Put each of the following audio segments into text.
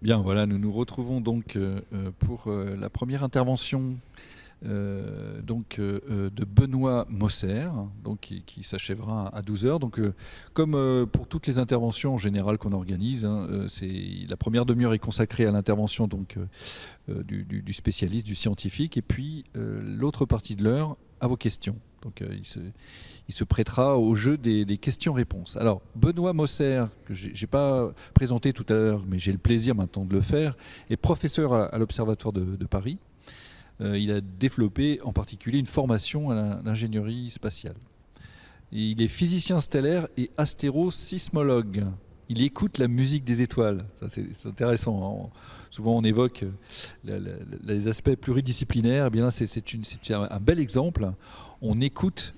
Bien, voilà, nous nous retrouvons donc pour la première intervention de Benoît Mosser, donc, qui s'achèvera à 12 heures. Donc, comme pour toutes les interventions en général qu'on organise, hein, la première demi-heure est consacrée à l'intervention du spécialiste, du scientifique, et puis l'autre partie de l'heure à vos questions. Donc, il se prêtera au jeu des questions-réponses. Alors, Benoît Mosser, que je n'ai pas présenté tout à l'heure, mais j'ai le plaisir maintenant de le faire, est professeur à l'Observatoire de Paris. Il a développé en particulier une formation à l'ingénierie spatiale. Et il est physicien stellaire et astérosismologue. Il écoute la musique des étoiles. Ça, c'est intéressant. Hein. Souvent, on évoque les aspects pluridisciplinaires. Eh bien là, c'est un bel exemple. On écoute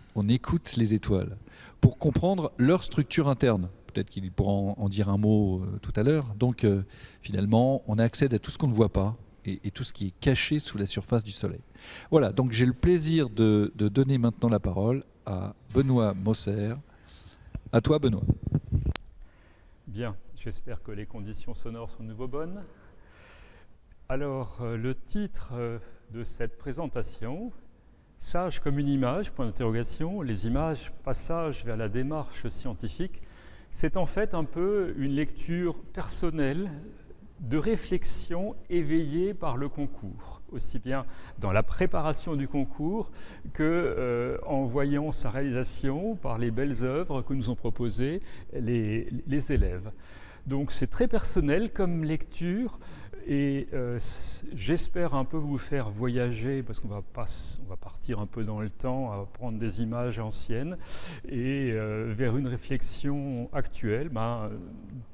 les étoiles pour comprendre leur structure interne. Peut-être qu'il pourra en dire un mot tout à l'heure. Donc, finalement, on accède à tout ce qu'on ne voit pas et tout ce qui est caché sous la surface du Soleil. Voilà, donc j'ai le plaisir de donner maintenant la parole à Benoît Mosser. À toi, Benoît. Bien, j'espère que les conditions sonores sont de nouveau bonnes. Alors, le titre de cette présentation, Sage comme une image, point d'interrogation, les images, passage vers la démarche scientifique, c'est en fait un peu une lecture personnelle de réflexion éveillée par le concours, aussi bien dans la préparation du concours que en voyant sa réalisation par les belles œuvres que nous ont proposées les élèves. Donc c'est très personnel comme lecture et j'espère un peu vous faire voyager parce qu'on va partir un peu dans le temps, à prendre des images anciennes et vers une réflexion actuelle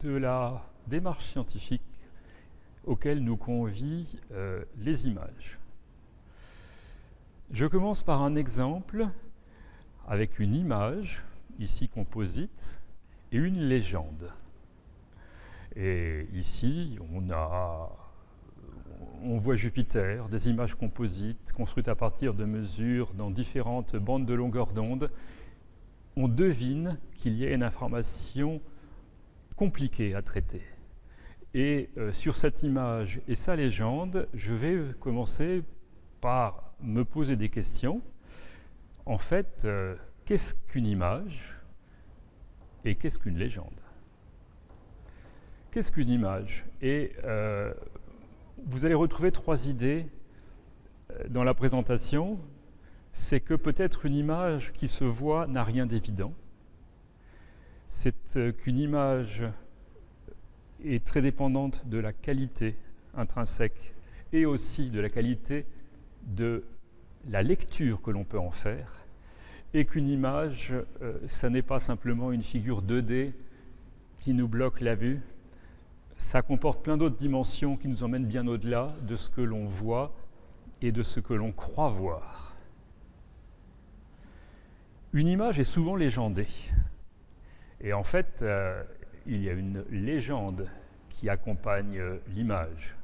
de la démarche scientifique auquel nous convient les images. Je commence par un exemple avec une image, ici composite, et une légende. Et ici, on voit Jupiter, des images composites construites à partir de mesures dans différentes bandes de longueur d'onde. On devine qu'il y a une information compliquée à traiter. Et sur cette image et sa légende, je vais commencer par me poser des questions. En fait, qu'est-ce qu'une image et qu'est-ce qu'une légende ? Qu'est-ce qu'une image ? Et vous allez retrouver 3 idées dans la présentation. C'est que peut-être une image qui se voit n'a rien d'évident. C'est qu'une image est très dépendante de la qualité intrinsèque et aussi de la qualité de la lecture que l'on peut en faire, et qu'une image, ça n'est pas simplement une figure 2D qui nous bloque la vue, ça comporte plein d'autres dimensions qui nous emmènent bien au-delà de ce que l'on voit et de ce que l'on croit voir. Une image est souvent légendée, et en fait, il y a une légende qui accompagne l'image.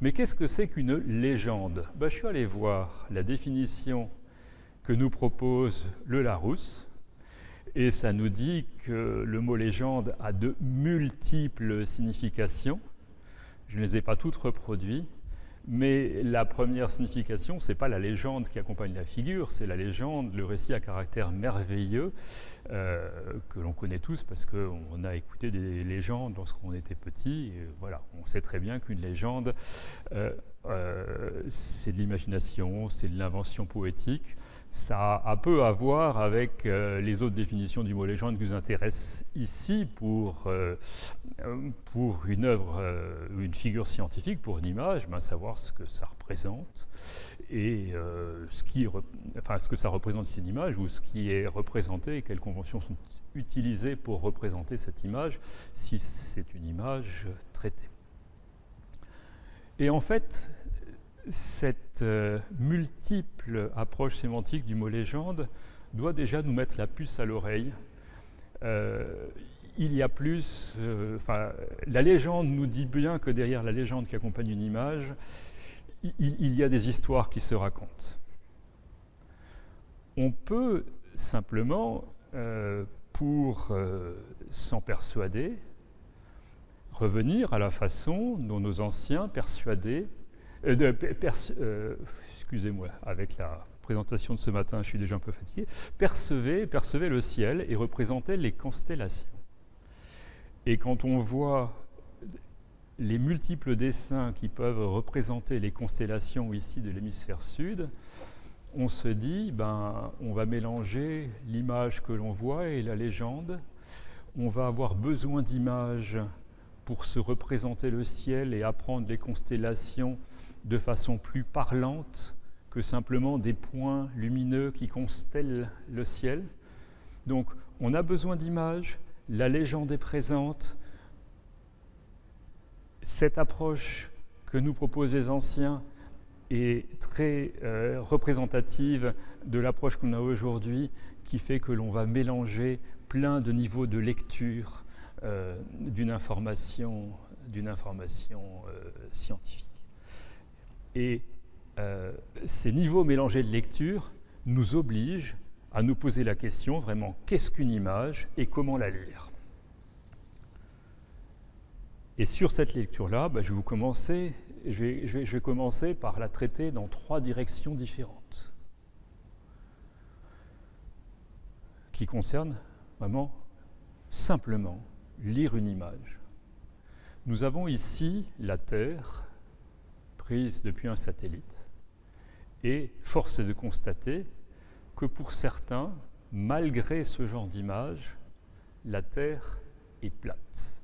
Mais qu'est-ce que c'est qu'une légende ? Je suis allé voir la définition que nous propose le Larousse, et ça nous dit que le mot légende a de multiples significations. Je ne les ai pas toutes reproduites, mais la première signification, ce n'est pas la légende qui accompagne la figure, c'est la légende, le récit à caractère merveilleux, que l'on connaît tous parce qu'on a écouté des légendes lorsqu'on était petit. Et voilà, on sait très bien qu'une légende, c'est de l'imagination, c'est de l'invention poétique. Ça a peu à voir avec les autres définitions du mot légende qui nous intéressent ici pour une œuvre, une figure scientifique, pour une image, savoir ce que ça représente et ce que ça représente ici une image, ou ce qui est représenté et quelles conventions sont utilisées pour représenter cette image, si c'est une image traitée. Et en fait, cette multiple approche sémantique du mot légende doit déjà nous mettre la puce à l'oreille. Il y a plus... la légende nous dit bien que derrière la légende qui accompagne une image, il y a des histoires qui se racontent. On peut simplement, pour s'en persuader, revenir à la façon dont nos anciens excusez-moi, avec la présentation de ce matin, je suis déjà un peu fatigué, percevaient le ciel et représentaient les constellations. Et quand on voit les multiples dessins qui peuvent représenter les constellations ici de l'hémisphère sud, on se dit, on va mélanger l'image que l'on voit et la légende. On va avoir besoin d'images pour se représenter le ciel et apprendre les constellations de façon plus parlante que simplement des points lumineux qui constellent le ciel. Donc, on a besoin d'images, la légende est présente. Cette approche que nous proposent les anciens est très représentative de l'approche qu'on a aujourd'hui, qui fait que l'on va mélanger plein de niveaux de lecture d'une information scientifique. Et ces niveaux mélangés de lecture nous obligent à nous poser la question vraiment, qu'est-ce qu'une image et comment la lire ? Et sur cette lecture-là, je vais commencer par la traiter dans 3 directions différentes, qui concernent vraiment simplement lire une image. Nous avons ici la Terre, prise depuis un satellite, et force est de constater que pour certains, malgré ce genre d'image, la Terre est plate.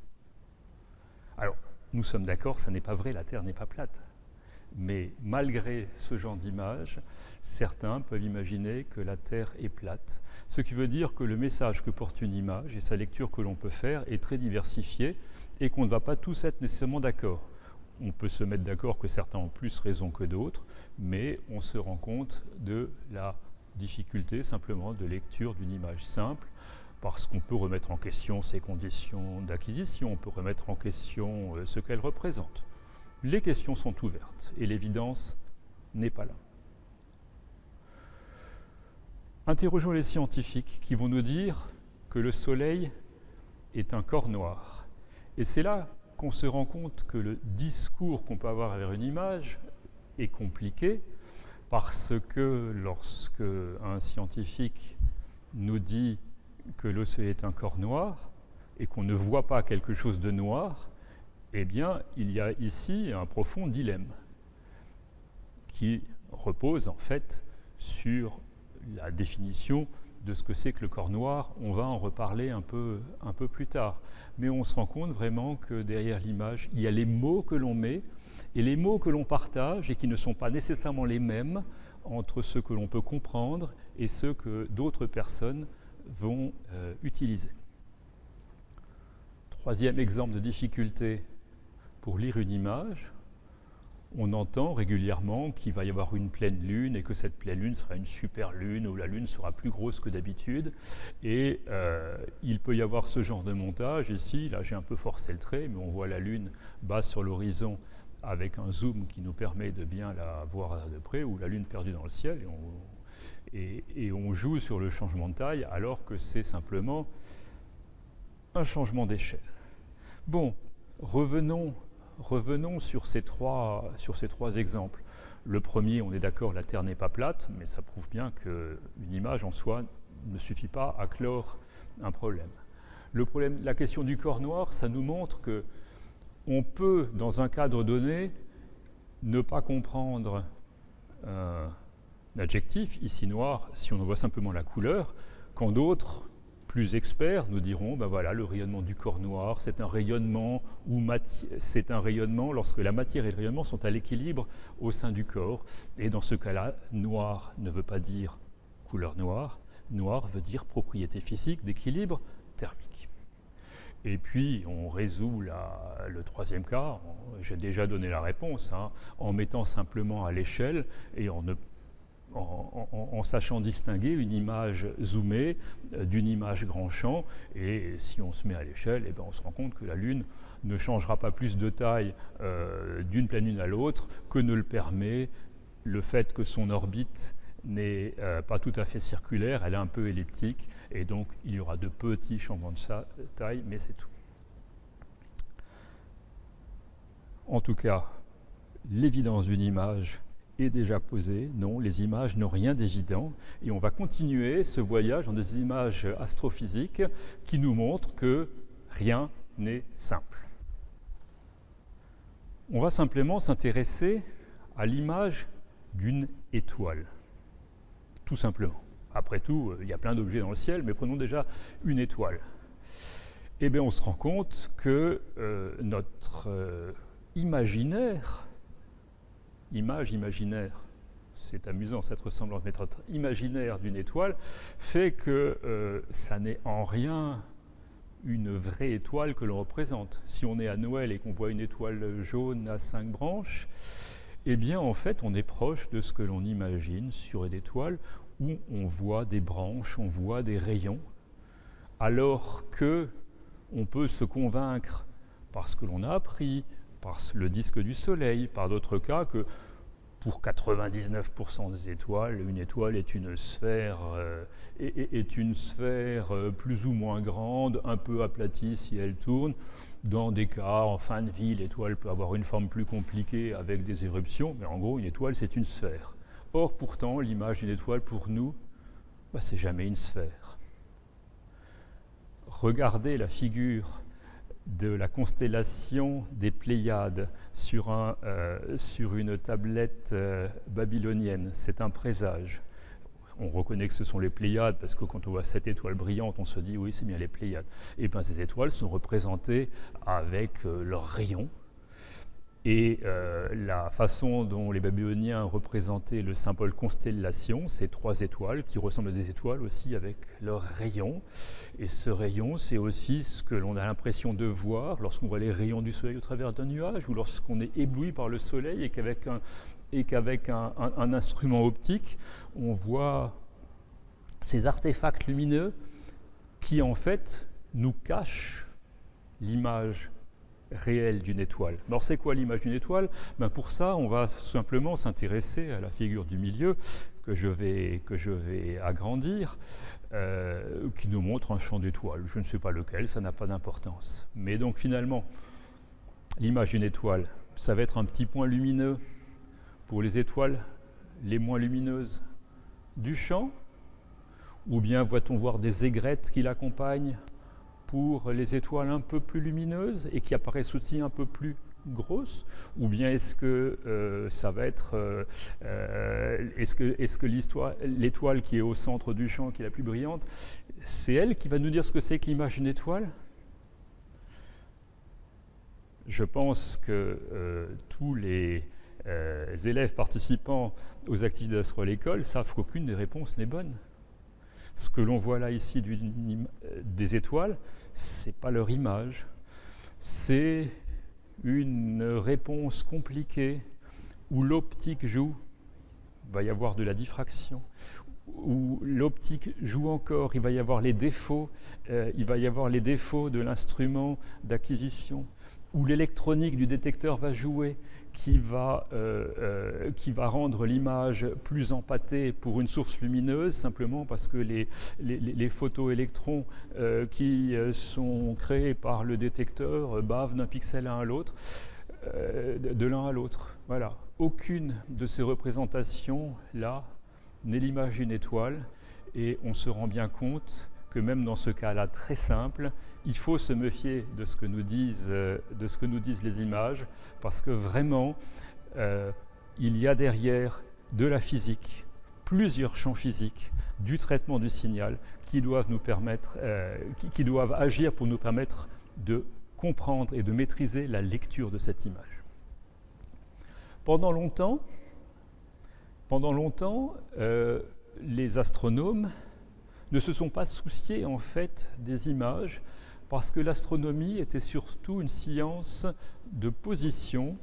Alors, nous sommes d'accord, ça n'est pas vrai, la Terre n'est pas plate. Mais malgré ce genre d'image, certains peuvent imaginer que la Terre est plate, ce qui veut dire que le message que porte une image et sa lecture que l'on peut faire est très diversifiée et qu'on ne va pas tous être nécessairement d'accord. On peut se mettre d'accord que certains ont plus raison que d'autres, mais on se rend compte de la difficulté simplement de lecture d'une image simple, parce qu'on peut remettre en question ses conditions d'acquisition, on peut remettre en question ce qu'elle représente. Les questions sont ouvertes et l'évidence n'est pas là. Interrogeons les scientifiques qui vont nous dire que le Soleil est un corps noir. Et c'est là qu'on se rend compte que le discours qu'on peut avoir vers une image est compliqué, parce que lorsque un scientifique nous dit que l'océan est un corps noir et qu'on ne voit pas quelque chose de noir, eh bien, il y a ici un profond dilemme qui repose en fait sur la définition de ce que c'est que le corps noir. On va en reparler un peu plus tard. Mais on se rend compte vraiment que derrière l'image, il y a les mots que l'on met et les mots que l'on partage et qui ne sont pas nécessairement les mêmes entre ceux que l'on peut comprendre et ceux que d'autres personnes vont utiliser. Troisième exemple de difficulté pour lire une image, on entend régulièrement qu'il va y avoir une pleine lune et que cette pleine lune sera une super lune, où la lune sera plus grosse que d'habitude. Et il peut y avoir ce genre de montage. Ici, là j'ai un peu forcé le trait, mais on voit la lune basse sur l'horizon avec un zoom qui nous permet de bien la voir de près, ou la lune perdue dans le ciel. Et on joue sur le changement de taille alors que c'est simplement un changement d'échelle. Bon, revenons sur ces trois exemples. Le premier, on est d'accord, la Terre n'est pas plate, mais ça prouve bien qu'une image en soi ne suffit pas à clore un problème. La question du corps noir, ça nous montre qu'on peut, dans un cadre donné, ne pas comprendre l'adjectif, ici noir, si on en voit simplement la couleur, quand d'autres, plus experts, nous diront, voilà, le rayonnement du corps noir, c'est un rayonnement lorsque la matière et le rayonnement sont à l'équilibre au sein du corps. Et dans ce cas-là, noir ne veut pas dire couleur noire, noir veut dire propriété physique d'équilibre thermique. Et puis, on résout le troisième cas, j'ai déjà donné la réponse, en mettant simplement à l'échelle et en sachant distinguer une image zoomée d'une image grand champ. Et si on se met à l'échelle, on se rend compte que la Lune ne changera pas plus de taille d'une pleine lune à l'autre que ne le permet le fait que son orbite n'est pas tout à fait circulaire, elle est un peu elliptique, et donc il y aura de petits changements de taille, mais c'est tout. En tout cas, l'évidence d'une image est déjà posée. Non, les images n'ont rien d'évident. Et on va continuer ce voyage dans des images astrophysiques qui nous montrent que rien n'est simple. On va simplement s'intéresser à l'image d'une étoile, tout simplement. Après tout, il y a plein d'objets dans le ciel, mais prenons déjà une étoile. Eh bien, on se rend compte que notre imaginaire, imaginaire, c'est amusant cette ressemblance, mais notre imaginaire d'une étoile fait que ça n'est en rien une vraie étoile que l'on représente. Si on est à Noël et qu'on voit une étoile jaune à 5 branches, eh bien, en fait, on est proche de ce que l'on imagine sur une étoile où on voit des branches, on voit des rayons, alors que on peut se convaincre, parce que l'on a appris, par le disque du Soleil, par d'autres cas, que pour 99% des étoiles, une étoile est une sphère, plus ou moins grande, un peu aplatie si elle tourne. Dans des cas, en fin de vie, l'étoile peut avoir une forme plus compliquée avec des éruptions, mais en gros, une étoile, c'est une sphère. Or, pourtant, l'image d'une étoile, pour nous, c'est jamais une sphère. Regardez la figure de la constellation des Pléiades sur une tablette babylonienne. C'est un présage. On reconnaît que ce sont les Pléiades parce que quand on voit cette étoile brillante, on se dit oui, c'est bien les Pléiades. Et bien ces étoiles sont représentées avec leurs rayons. Et la façon dont les Babyloniens représentaient le symbole constellation, c'est 3 étoiles qui ressemblent à des étoiles aussi avec leurs rayons. Et ce rayon, c'est aussi ce que l'on a l'impression de voir lorsqu'on voit les rayons du soleil au travers d'un nuage ou lorsqu'on est ébloui par le soleil et qu'avec un instrument optique, on voit ces artefacts lumineux qui en fait nous cachent l'image réelle d'une étoile. Alors c'est quoi l'image d'une étoile ? Pour ça, on va simplement s'intéresser à la figure du milieu que je vais agrandir, qui nous montre un champ d'étoiles. Je ne sais pas lequel, ça n'a pas d'importance. Mais donc finalement, l'image d'une étoile, ça va être un petit point lumineux pour les étoiles les moins lumineuses du champ, ou bien va-t-on voir des aigrettes qui l'accompagnent pour les étoiles un peu plus lumineuses et qui apparaissent aussi un peu plus grosses, ou bien est-ce que ça va être est-ce que l'étoile qui est au centre du champ, qui est la plus brillante, c'est elle qui va nous dire ce que c'est que l'image d'une étoile ? Je pense que tous les élèves participant aux activités d'Astro à l'école savent qu'aucune des réponses n'est bonne. Ce que l'on voit là ici des étoiles, ce n'est pas leur image, c'est une réponse compliquée où l'optique joue, il va y avoir de la diffraction, où l'optique joue encore, il va y avoir les défauts, de l'instrument d'acquisition, où l'électronique du détecteur va jouer, qui va rendre l'image plus empâtée pour une source lumineuse, simplement parce que les photoélectrons qui sont créés par le détecteur bavent d'un pixel à l'autre, de l'un à l'autre. Voilà. Aucune de ces représentations-là n'est l'image d'une étoile, et on se rend bien compte que même dans ce cas-là très simple, il faut se méfier de ce que nous disent les images, parce que vraiment, il y a derrière de la physique, plusieurs champs physiques, du traitement du signal qui doivent nous permettre, qui doivent agir pour nous permettre de comprendre et de maîtriser la lecture de cette image. Pendant longtemps, les astronomes ne se sont pas souciés en fait des images, parce que l'astronomie était surtout une science de position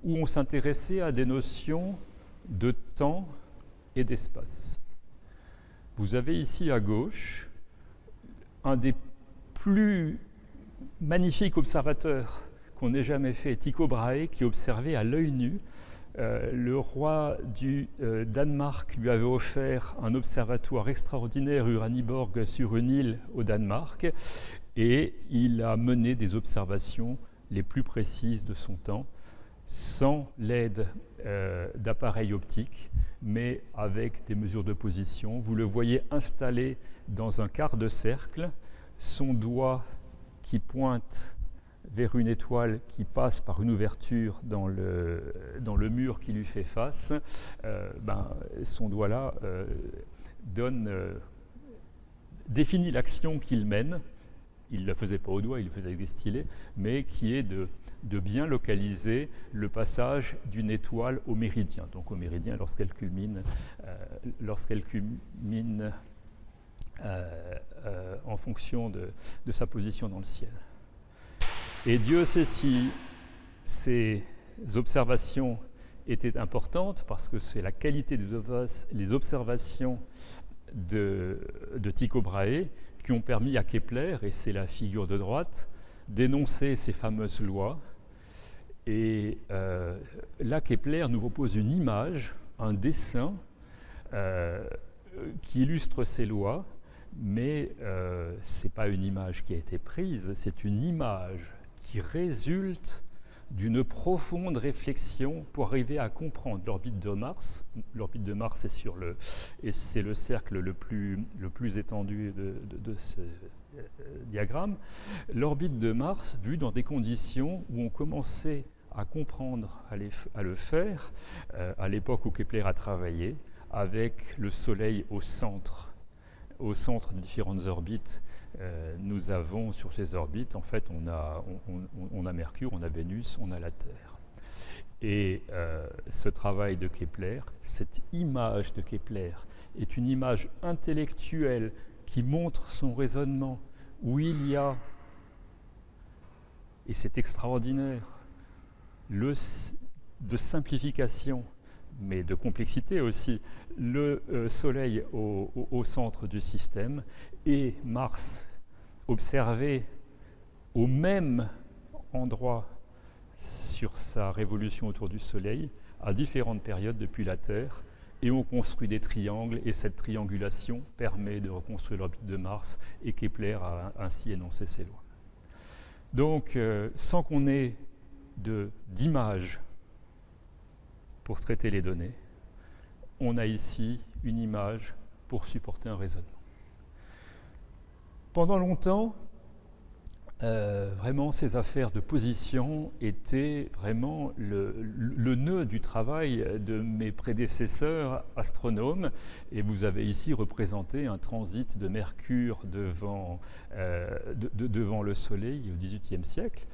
où on s'intéressait à des notions de temps et d'espace. Vous avez ici à gauche un des plus magnifiques observateurs qu'on ait jamais fait, Tycho Brahe, qui observait à l'œil nu. Le roi du Danemark lui avait offert un observatoire extraordinaire, Uraniborg, sur une île au Danemark, et il a mené des observations les plus précises de son temps. sans l'aide d'appareils optiques, mais avec des mesures de position. Vous le voyez installé dans un quart de cercle, son doigt qui pointe vers une étoile qui passe par une ouverture dans le mur qui lui fait face. Son doigt-là définit l'action qu'il mène. Il ne la faisait pas au doigt, il le faisait avec des stylets, mais qui est de bien localiser le passage d'une étoile au méridien. Donc au méridien lorsqu'elle culmine en fonction de sa position dans le ciel. Et Dieu sait si ces observations étaient importantes, parce que c'est la qualité des observations de Tycho Brahe qui ont permis à Kepler, et c'est la figure de droite, d'énoncer ces fameuses lois. Et là, Kepler nous propose une image, un dessin qui illustre ces lois, mais ce n'est pas une image qui a été prise, c'est une image qui résulte d'une profonde réflexion pour arriver à comprendre l'orbite de Mars. L'orbite de Mars est c'est le cercle le plus étendu de ce diagramme. L'orbite de Mars, vue dans des conditions où on commençait à comprendre, à le faire, à l'époque où Kepler a travaillé, avec le Soleil au centre des différentes orbites. Nous avons sur ces orbites, en fait, on a Mercure, on a Vénus, on a la Terre. Et ce travail de Kepler, cette image de Kepler, est une image intellectuelle qui montre son raisonnement, où il y a, et c'est extraordinaire, de simplification, mais de complexité aussi, le Soleil au centre du système et Mars observé au même endroit sur sa révolution autour du Soleil à différentes périodes depuis la Terre, et on construit des triangles, et cette triangulation permet de reconstruire l'orbite de Mars, et Kepler a ainsi énoncé ses lois. Donc, sans qu'on ait d'images pour traiter les données, on a ici une image pour supporter un raisonnement. Pendant longtemps, vraiment, ces affaires de position étaient vraiment le nœud du travail de mes prédécesseurs astronomes. Et vous avez ici représenté un transit de Mercure devant le Soleil au XVIIIe siècle,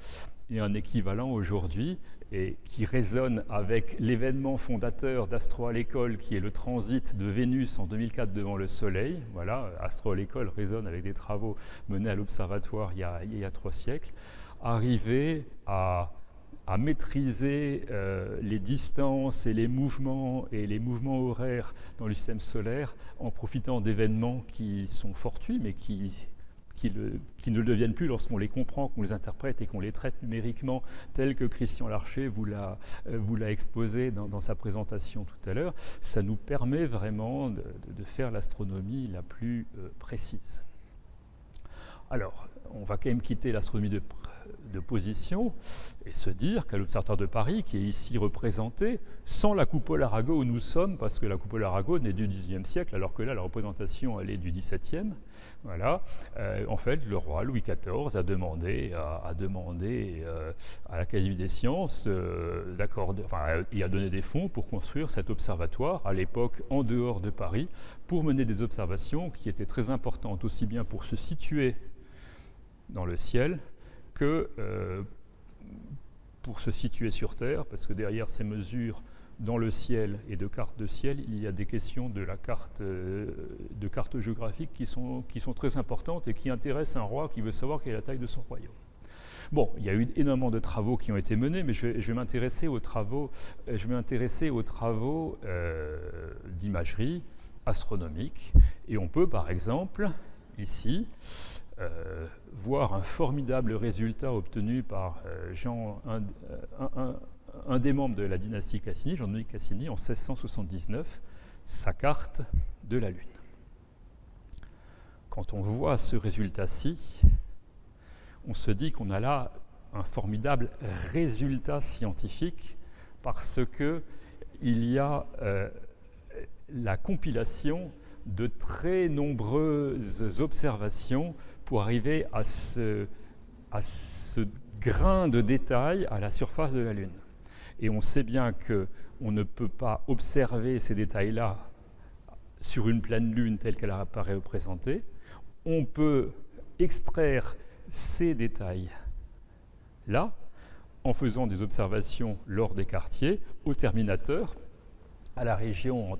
et un équivalent aujourd'hui, et qui résonne avec l'événement fondateur d'Astro à l'école, qui est le transit de Vénus en 2004 devant le Soleil. Voilà, Astro à l'école résonne avec des travaux menés à l'Observatoire il y a 3 siècles. Arriver à maîtriser les distances et les mouvements horaires dans le système solaire en profitant d'événements qui sont fortuits, mais qui ne le deviennent plus lorsqu'on les comprend, qu'on les interprète et qu'on les traite numériquement, tel que Christian Larcher vous l'a exposé dans sa présentation tout à l'heure. Ça nous permet vraiment de faire l'astronomie la plus précise. Alors, on va quand même quitter l'astronomie de position et se dire qu'à l'Observatoire de Paris, qui est ici représenté, sans la coupole Arago où nous sommes, parce que la coupole Arago n'est du XIXe siècle, alors que là, la représentation, elle est du XVIIe. Voilà. En fait, le roi Louis XIV a demandé à l'Académie des sciences il a donné des fonds pour construire cet observatoire, à l'époque en dehors de Paris, pour mener des observations qui étaient très importantes, aussi bien pour se situer dans le ciel que pour se situer sur Terre, parce que derrière ces mesures dans le ciel et de carte de ciel, il y a des questions de carte géographique qui sont très importantes et qui intéressent un roi qui veut savoir quelle est la taille de son royaume. Bon, il y a eu énormément de travaux qui ont été menés, mais je vais m'intéresser aux travaux d'imagerie astronomique. Et on peut, par exemple, ici, voir un formidable résultat obtenu par un des membres de la dynastie Cassini, Jean-Dominique Cassini, en 1679, sa carte de la Lune. Quand on voit ce résultat-ci, on se dit qu'on a là un formidable résultat scientifique parce qu'il y a la compilation de très nombreuses observations pour arriver à ce grain de détail à la surface de la Lune. Et on sait bien qu'on ne peut pas observer ces détails-là sur une pleine Lune telle qu'elle apparaît représentée. On peut extraire ces détails-là en faisant des observations lors des quartiers au terminateur, à la région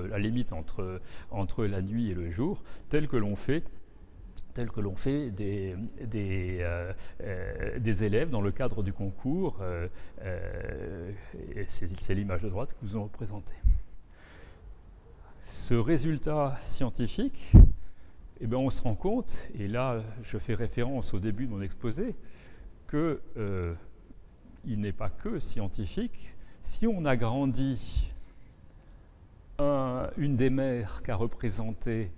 la limite entre la nuit et le jour, tel que l'on fait des élèves dans le cadre du concours. C'est l'image de droite que vous en représentez. Ce résultat scientifique, eh bien, on se rend compte, et là je fais référence au début de mon exposé, qu'il n'est pas que scientifique. Si on agrandit une des mers qu'a représentée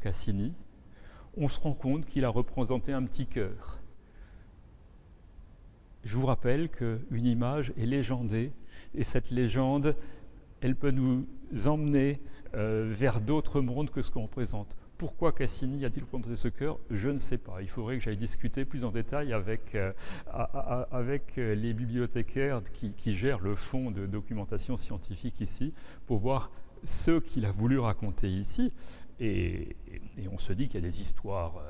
Cassini, on se rend compte qu'il a représenté un petit cœur. Je vous rappelle qu'une image est légendée, et cette légende, elle peut nous emmener vers d'autres mondes que ce qu'on représente. Pourquoi Cassini a-t-il représenté ce cœur? Je ne sais pas. Il faudrait que j'aille discuter plus en détail avec les bibliothécaires qui gèrent le fonds de documentation scientifique ici, pour voir ce qu'il a voulu raconter ici. Et on se dit qu'il y a des histoires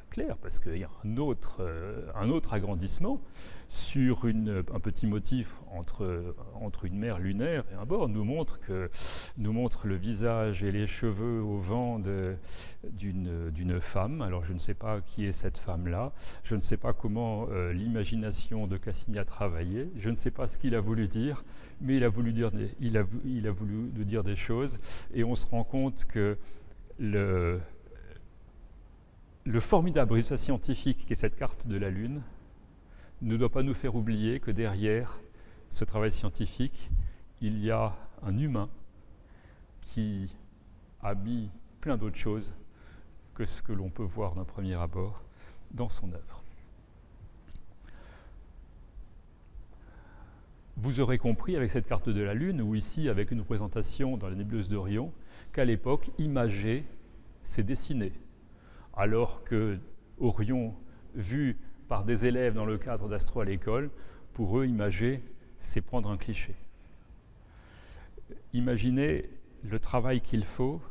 claires, parce qu'il y a un autre agrandissement sur un petit motif entre une mer lunaire et un bord, nous montre le visage et les cheveux au vent d'une femme. Alors je ne sais pas qui est cette femme-là, je ne sais pas comment l'imagination de Cassini a travaillé, je ne sais pas ce qu'il a voulu dire, mais il a voulu nous dire des choses, et on se rend compte que le formidable résultat scientifique qu'est cette carte de la Lune ne doit pas nous faire oublier que derrière ce travail scientifique, il y a un humain qui a mis plein d'autres choses que ce que l'on peut voir d'un premier abord dans son œuvre. Vous aurez compris avec cette carte de la Lune, ou ici avec une représentation dans la nébuleuse d'Orion, qu'à l'époque, imager, c'est dessiner. Alors que Orion, vu par des élèves dans le cadre d'Astro à l'école, pour eux, imager, c'est prendre un cliché. Imaginez le travail qu'il faut,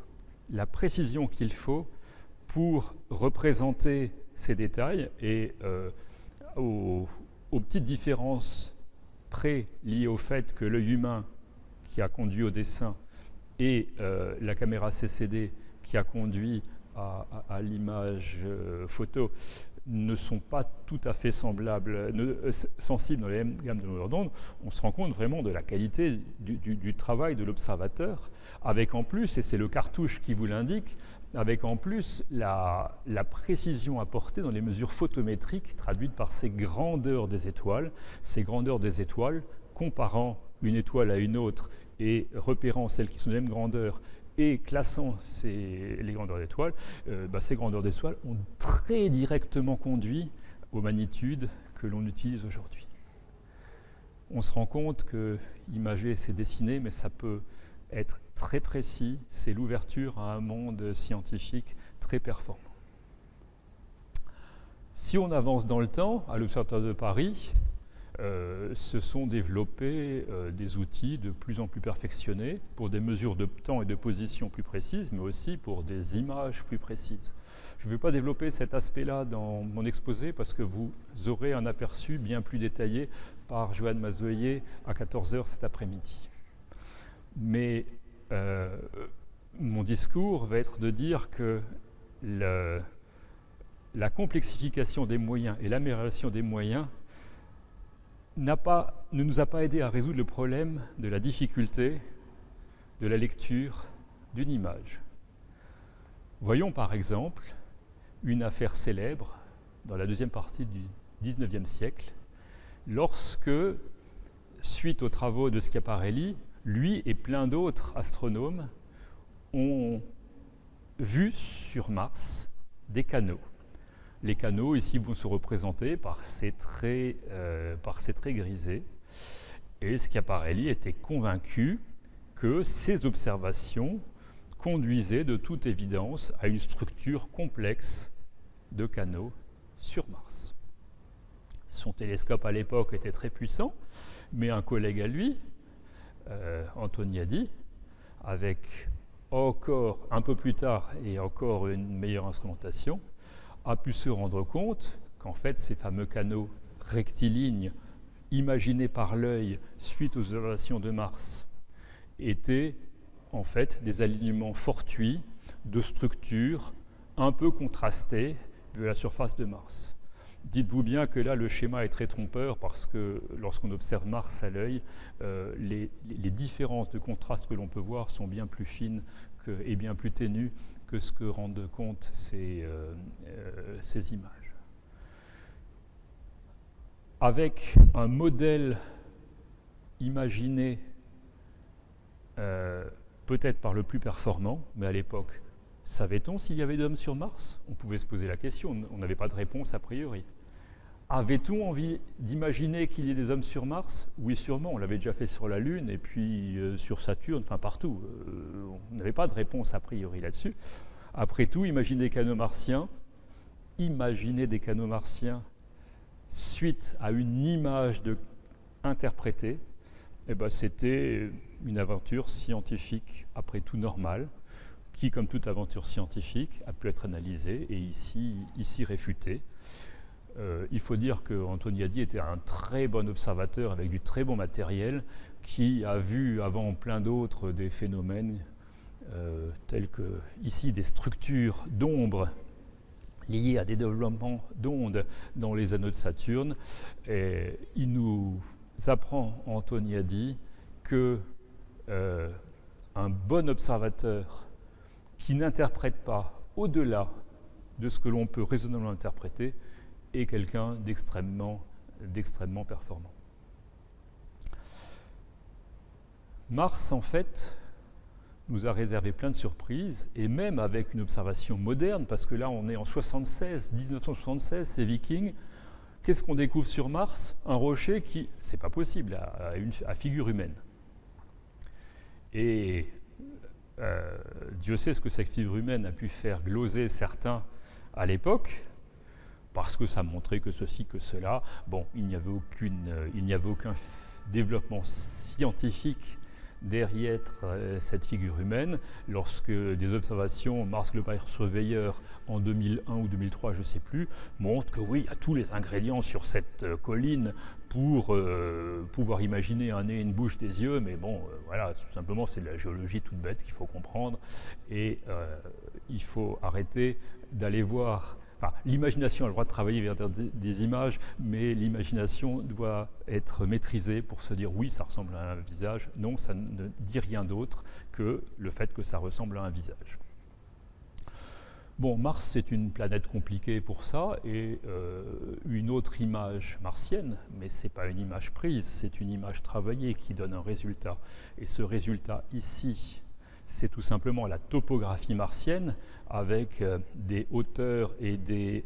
la précision qu'il faut pour représenter ces détails, et aux petites différences près liées au fait que l'œil humain qui a conduit au dessin et la caméra CCD qui a conduit à l'image photo ne sont pas tout à fait semblables, sensibles dans les mêmes gammes de longueur d'onde, on se rend compte vraiment de la qualité du travail de l'observateur, avec en plus, et c'est le cartouche qui vous l'indique, avec en plus la précision apportée dans les mesures photométriques traduites par ces grandeurs des étoiles comparant une étoile à une autre et repérant celles qui sont de la même grandeur et classant les grandeurs d'étoiles, ces grandeurs d'étoiles ont très directement conduit aux magnitudes que l'on utilise aujourd'hui. On se rend compte que imager, c'est dessiner, mais ça peut être très précis, c'est l'ouverture à un monde scientifique très performant. Si on avance dans le temps, à l'Observatoire de Paris, se sont développés des outils de plus en plus perfectionnés pour des mesures de temps et de position plus précises, mais aussi pour des images plus précises. Je ne vais pas développer cet aspect-là dans mon exposé parce que vous aurez un aperçu bien plus détaillé par Joanne Mazoyer à 14h cet après-midi. Mais mon discours va être de dire que la complexification des moyens et l'amélioration des moyens ne nous a pas aidé à résoudre le problème de la difficulté de la lecture d'une image. Voyons par exemple une affaire célèbre dans la deuxième partie du XIXe siècle, lorsque, suite aux travaux de Schiaparelli, lui et plein d'autres astronomes ont vu sur Mars des canaux. Les canaux ici vont se représenter par ces traits grisés. Et Schiaparelli était convaincu que ces observations conduisaient de toute évidence à une structure complexe de canaux sur Mars. Son télescope à l'époque était très puissant, mais un collègue à lui, Antoniadi, avec encore un peu plus tard et encore une meilleure instrumentation, a pu se rendre compte qu'en fait ces fameux canaux rectilignes imaginés par l'œil suite aux observations de Mars étaient en fait des alignements fortuits de structures un peu contrastées de la surface de Mars. Dites-vous bien que là, le schéma est très trompeur parce que lorsqu'on observe Mars à l'œil, les différences de contraste que l'on peut voir sont bien plus fines et bien plus ténues que ce que rendent compte ces images. Avec un modèle imaginé peut-être par le plus performant, mais à l'époque, savait-on s'il y avait d'hommes sur Mars? On pouvait se poser la question, on n'avait pas de réponse a priori. Avait-on envie d'imaginer qu'il y ait des hommes sur Mars? Oui, sûrement, on l'avait déjà fait sur la Lune et puis sur Saturne, enfin partout. On n'avait pas de réponse a priori là-dessus. Après tout, imaginer des canaux martiens suite à une image interprétée, eh ben, c'était une aventure scientifique, après tout normale, qui, comme toute aventure scientifique, a pu être analysée et ici réfutée. Il faut dire qu'Antoniadi était un très bon observateur avec du très bon matériel qui a vu avant plein d'autres des phénomènes tels que ici des structures d'ombre liées à des développements d'ondes dans les anneaux de Saturne. Et il nous apprend, Antoniadi, que un bon observateur qui n'interprète pas au-delà de ce que l'on peut raisonnablement interpréter est quelqu'un d'extrêmement performant. Mars, en fait, nous a réservé plein de surprises, et même avec une observation moderne, parce que là, on est en 1976, c'est Viking. Qu'est-ce qu'on découvre sur Mars? Un rocher qui, c'est pas possible, à figure humaine. Et Dieu sait ce que cette figure humaine a pu faire gloser certains à l'époque, parce que ça montrait que ceci, que cela. Bon, il n'y avait aucun développement scientifique derrière cette figure humaine. Lorsque des observations Mars Global Surveyor en 2001 ou 2003, je ne sais plus, montrent que oui, il y a tous les ingrédients sur cette colline pour pouvoir imaginer un nez, une bouche, des yeux, mais bon, voilà, tout simplement, c'est de la géologie toute bête qu'il faut comprendre, et il faut arrêter d'aller voir. Enfin, l'imagination a le droit de travailler vers des images, mais l'imagination doit être maîtrisée pour se dire oui, ça ressemble à un visage. Non, ça ne dit rien d'autre que le fait que ça ressemble à un visage. Bon, Mars, c'est une planète compliquée pour ça, et une autre image martienne, mais ce n'est pas une image prise, c'est une image travaillée qui donne un résultat. Et ce résultat ici, c'est tout simplement la topographie martienne avec des hauteurs et des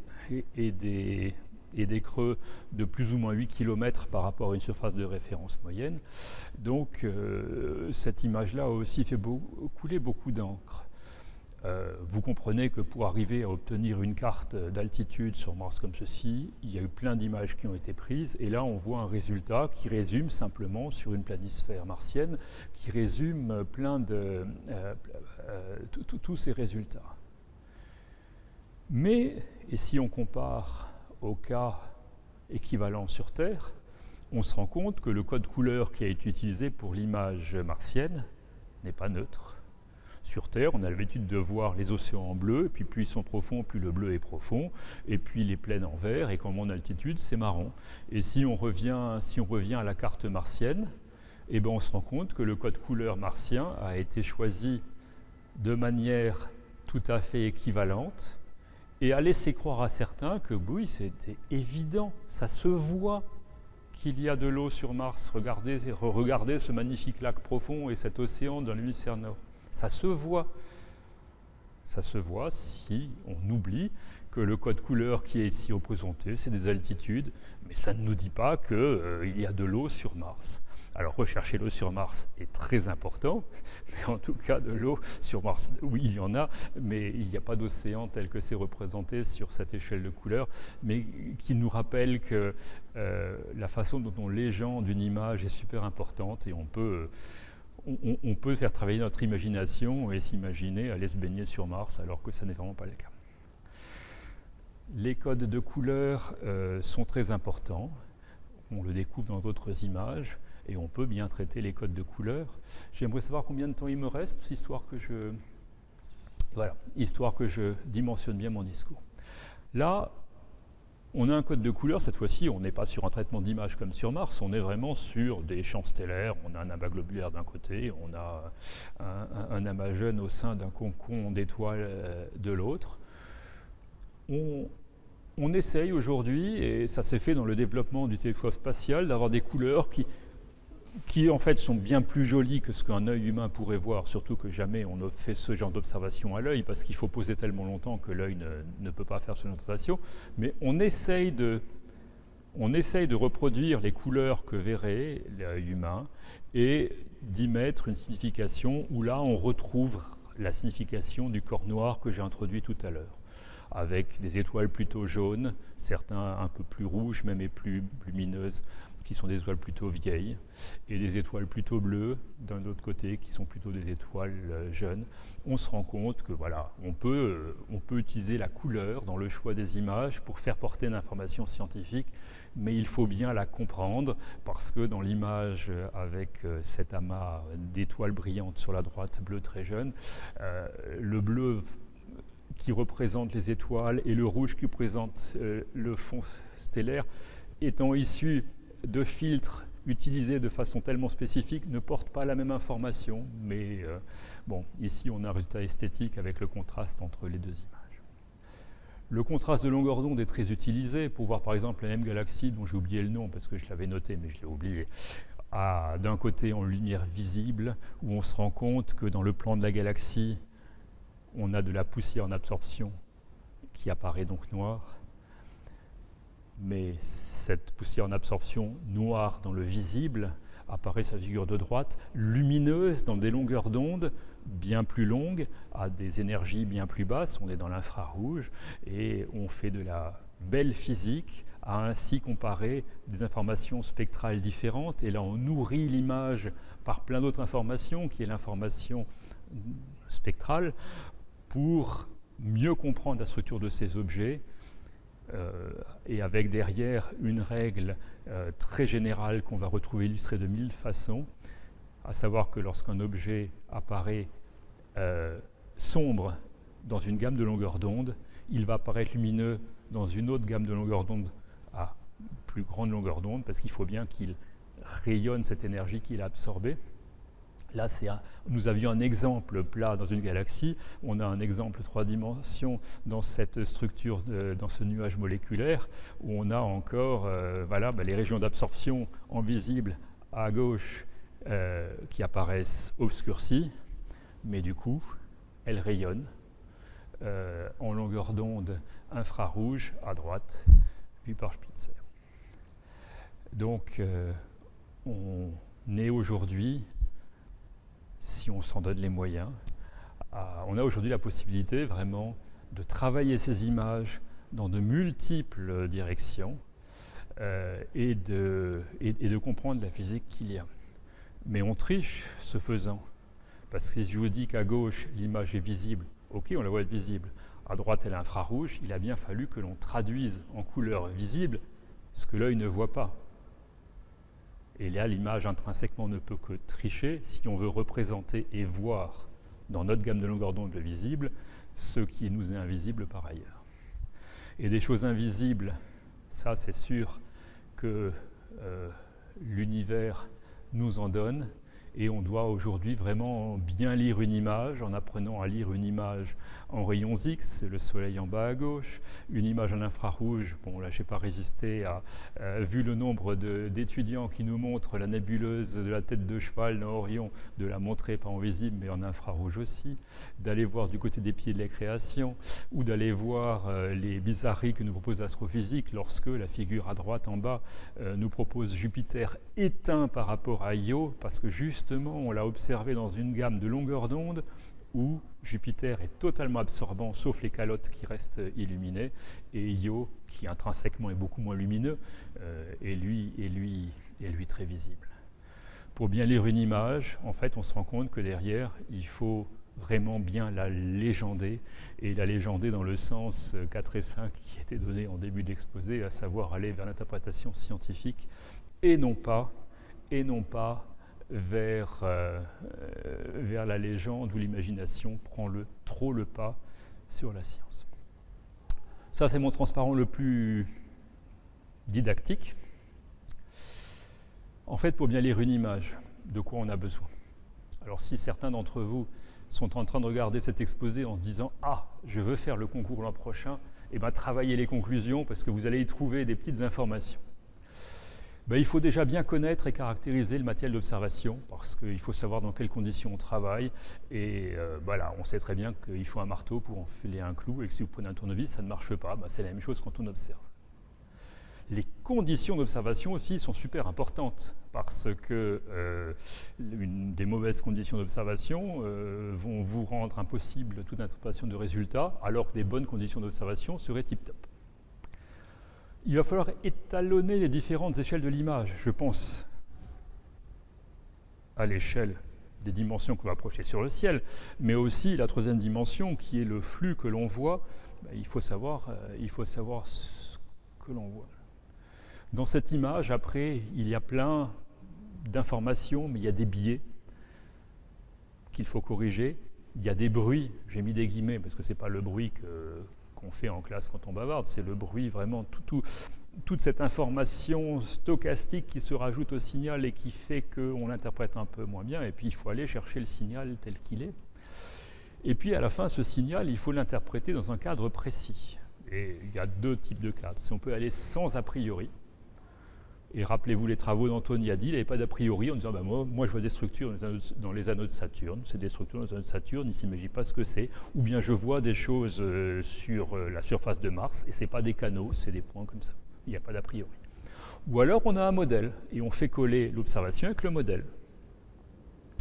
creux de plus ou moins 8 km par rapport à une surface de référence moyenne. Donc cette image-là a aussi fait couler beaucoup d'encre. Vous comprenez que pour arriver à obtenir une carte d'altitude sur Mars comme ceci, il y a eu plein d'images qui ont été prises, et là on voit un résultat qui résume simplement sur une planisphère martienne, qui résume tous ces résultats. Mais, et si on compare au cas équivalent sur Terre, on se rend compte que le code couleur qui a été utilisé pour l'image martienne n'est pas neutre. Sur Terre, on a l'habitude de voir les océans en bleu, et puis plus ils sont profonds, plus le bleu est profond, et puis les plaines en vert, et quand on monte en altitude, c'est marron. Et si on revient à la carte martienne, eh ben on se rend compte que le code couleur martien a été choisi de manière tout à fait équivalente, et a laissé croire à certains que oui, c'était évident, ça se voit qu'il y a de l'eau sur Mars. Regardez ce magnifique lac profond et cet océan dans l'hémisphère nord. Ça se voit. Ça se voit si on oublie que le code couleur qui est ici représenté, c'est des altitudes, mais ça ne nous dit pas qu'il y a de l'eau sur Mars. Alors rechercher l'eau sur Mars est très important, mais en tout cas de l'eau sur Mars, oui il y en a, mais il n'y a pas d'océan tel que c'est représenté sur cette échelle de couleur, mais qui nous rappelle que la façon dont on légende une image est super importante et on peut faire travailler notre imagination et s'imaginer aller se baigner sur Mars alors que ça n'est vraiment pas le cas. Les codes de couleurs sont très importants, on le découvre dans d'autres images et on peut bien traiter les codes de couleurs. J'aimerais savoir combien de temps il me reste, histoire que je dimensionne bien mon discours. Là, on a un code de couleur, cette fois-ci, on n'est pas sur un traitement d'image comme sur Mars, on est vraiment sur des champs stellaires, on a un amas globulaire d'un côté, on a un amas jeune au sein d'un cocon d'étoiles de l'autre. On essaye aujourd'hui, et ça s'est fait dans le développement du télescope spatial, d'avoir des couleurs qui en fait sont bien plus jolies que ce qu'un œil humain pourrait voir, surtout que jamais on ne fait ce genre d'observation à l'œil, parce qu'il faut poser tellement longtemps que l'œil ne peut pas faire ce genre d'observation. Mais on essaye de reproduire les couleurs que verrait l'œil humain et d'y mettre une signification où là on retrouve la signification du corps noir que j'ai introduit tout à l'heure, avec des étoiles plutôt jaunes, certains un peu plus rouges même et plus lumineuses, qui sont des étoiles plutôt vieilles, et des étoiles plutôt bleues d'un autre côté, qui sont plutôt des étoiles jeunes. On se rend compte que voilà, on peut utiliser la couleur dans le choix des images pour faire porter une information scientifique, mais il faut bien la comprendre, parce que dans l'image avec cet amas d'étoiles brillantes sur la droite, bleu très jeune, le bleu qui représente les étoiles et le rouge qui représente le fond stellaire, étant issus de filtres utilisés de façon tellement spécifique, ne portent pas la même information. Mais bon, ici on a un résultat esthétique avec le contraste entre les deux images. Le contraste de longueur d'onde est très utilisé pour voir par exemple la même galaxie dont j'ai oublié le nom parce que je l'avais noté mais je l'ai oublié. D'un côté en lumière visible, où on se rend compte que dans le plan de la galaxie, on a de la poussière en absorption qui apparaît donc noire. Mais cette poussière en absorption noire dans le visible apparaît sa figure de droite, lumineuse dans des longueurs d'onde bien plus longues, à des énergies bien plus basses, on est dans l'infrarouge, et on fait de la belle physique à ainsi comparer des informations spectrales différentes, et là on nourrit l'image par plein d'autres informations, qui est l'information spectrale, pour mieux comprendre la structure de ces objets, et avec derrière une règle très générale qu'on va retrouver illustrée de 1000 façons, à savoir que lorsqu'un objet apparaît sombre dans une gamme de longueur d'onde, il va apparaître lumineux dans une autre gamme de longueur d'onde à plus grande longueur d'onde, parce qu'il faut bien qu'il rayonne cette énergie qu'il a absorbée. Là, nous avions un exemple plat dans une galaxie, on a un exemple 3 dimensions dans cette structure, dans ce nuage moléculaire, où on a encore les régions d'absorption en visible à gauche qui apparaissent obscurcies, mais du coup, elles rayonnent en longueur d'onde infrarouge à droite, vue par Spitzer. Donc, on est aujourd'hui, si on s'en donne les moyens, on a aujourd'hui la possibilité vraiment de travailler ces images dans de multiples directions et de comprendre la physique qu'il y a. Mais on triche ce faisant, parce que si je vous dis qu'à gauche l'image est visible, ok, on la voit être visible, à droite elle est infrarouge, il a bien fallu que l'on traduise en couleur visible ce que l'œil ne voit pas. Et là, l'image intrinsèquement ne peut que tricher si on veut représenter et voir dans notre gamme de longueur d'onde le visible ce qui nous est invisible par ailleurs. Et des choses invisibles, ça c'est sûr que l'univers nous en donne, Et on doit aujourd'hui vraiment bien lire une image en apprenant à lire une image en rayons X, c'est le soleil en bas à gauche, une image en infrarouge. Bon, là, je n'ai pas résisté à, vu le nombre d'étudiants qui nous montrent la nébuleuse de la tête de cheval dans Orion, de la montrer pas en visible, mais en infrarouge aussi, d'aller voir du côté des pieds de la création, ou d'aller voir les bizarreries que nous propose l'astrophysique lorsque la figure à droite en bas nous propose Jupiter éteint par rapport à Io, parce que justement, on l'a observé dans une gamme de longueurs d'onde où Jupiter est totalement absorbant, sauf les calottes qui restent illuminées, et Io, qui intrinsèquement est beaucoup moins lumineux, est lui très visible. Pour bien lire une image, en fait, on se rend compte que derrière, il faut vraiment bien la légender, et la légender dans le sens 4 et 5 qui était donné en début de l'exposé, à savoir aller vers l'interprétation scientifique, et non pas vers la légende où l'imagination prend trop le pas sur la science. Ça, c'est mon transparent le plus didactique. En fait, pour bien lire une image, de quoi on a besoin? Alors, si certains d'entre vous sont en train de regarder cet exposé en se disant « Ah, je veux faire le concours l'an prochain », eh bien, travaillez les conclusions parce que vous allez y trouver des petites informations. Il faut déjà bien connaître et caractériser le matériel d'observation parce qu'il faut savoir dans quelles conditions on travaille. Et voilà, on sait très bien qu'il faut un marteau pour enfiler un clou et que si vous prenez un tournevis, ça ne marche pas. C'est la même chose quand on observe. Les conditions d'observation aussi sont super importantes parce que des mauvaises conditions d'observation vont vous rendre impossible toute interprétation de résultats, alors que des bonnes conditions d'observation seraient tip-top. Il va falloir étalonner les différentes échelles de l'image. Je pense à l'échelle des dimensions qu'on va approcher sur le ciel, mais aussi la troisième dimension qui est le flux que l'on voit. Il faut savoir ce que l'on voit. Dans cette image, après, il y a plein d'informations, mais il y a des biais qu'il faut corriger. Il y a des bruits, j'ai mis des guillemets parce que ce n'est pas le bruit qu'on fait en classe quand on bavarde, c'est le bruit vraiment, toute cette information stochastique qui se rajoute au signal et qui fait qu'on l'interprète un peu moins bien, et puis il faut aller chercher le signal tel qu'il est. Et puis à la fin, ce signal, il faut l'interpréter dans un cadre précis. Et il y a deux types de cadres. Si on peut aller sans a priori, et rappelez-vous les travaux d'Antoniadi, il n'y avait pas d'a priori en disant moi je vois des structures dans les anneaux de Saturne, c'est des structures dans les anneaux de Saturne, il ne s'imagine pas ce que c'est, ou bien je vois des choses sur la surface de Mars et ce n'est pas des canaux, c'est des points comme ça, il n'y a pas d'a priori. Ou alors on a un modèle et on fait coller l'observation avec le modèle.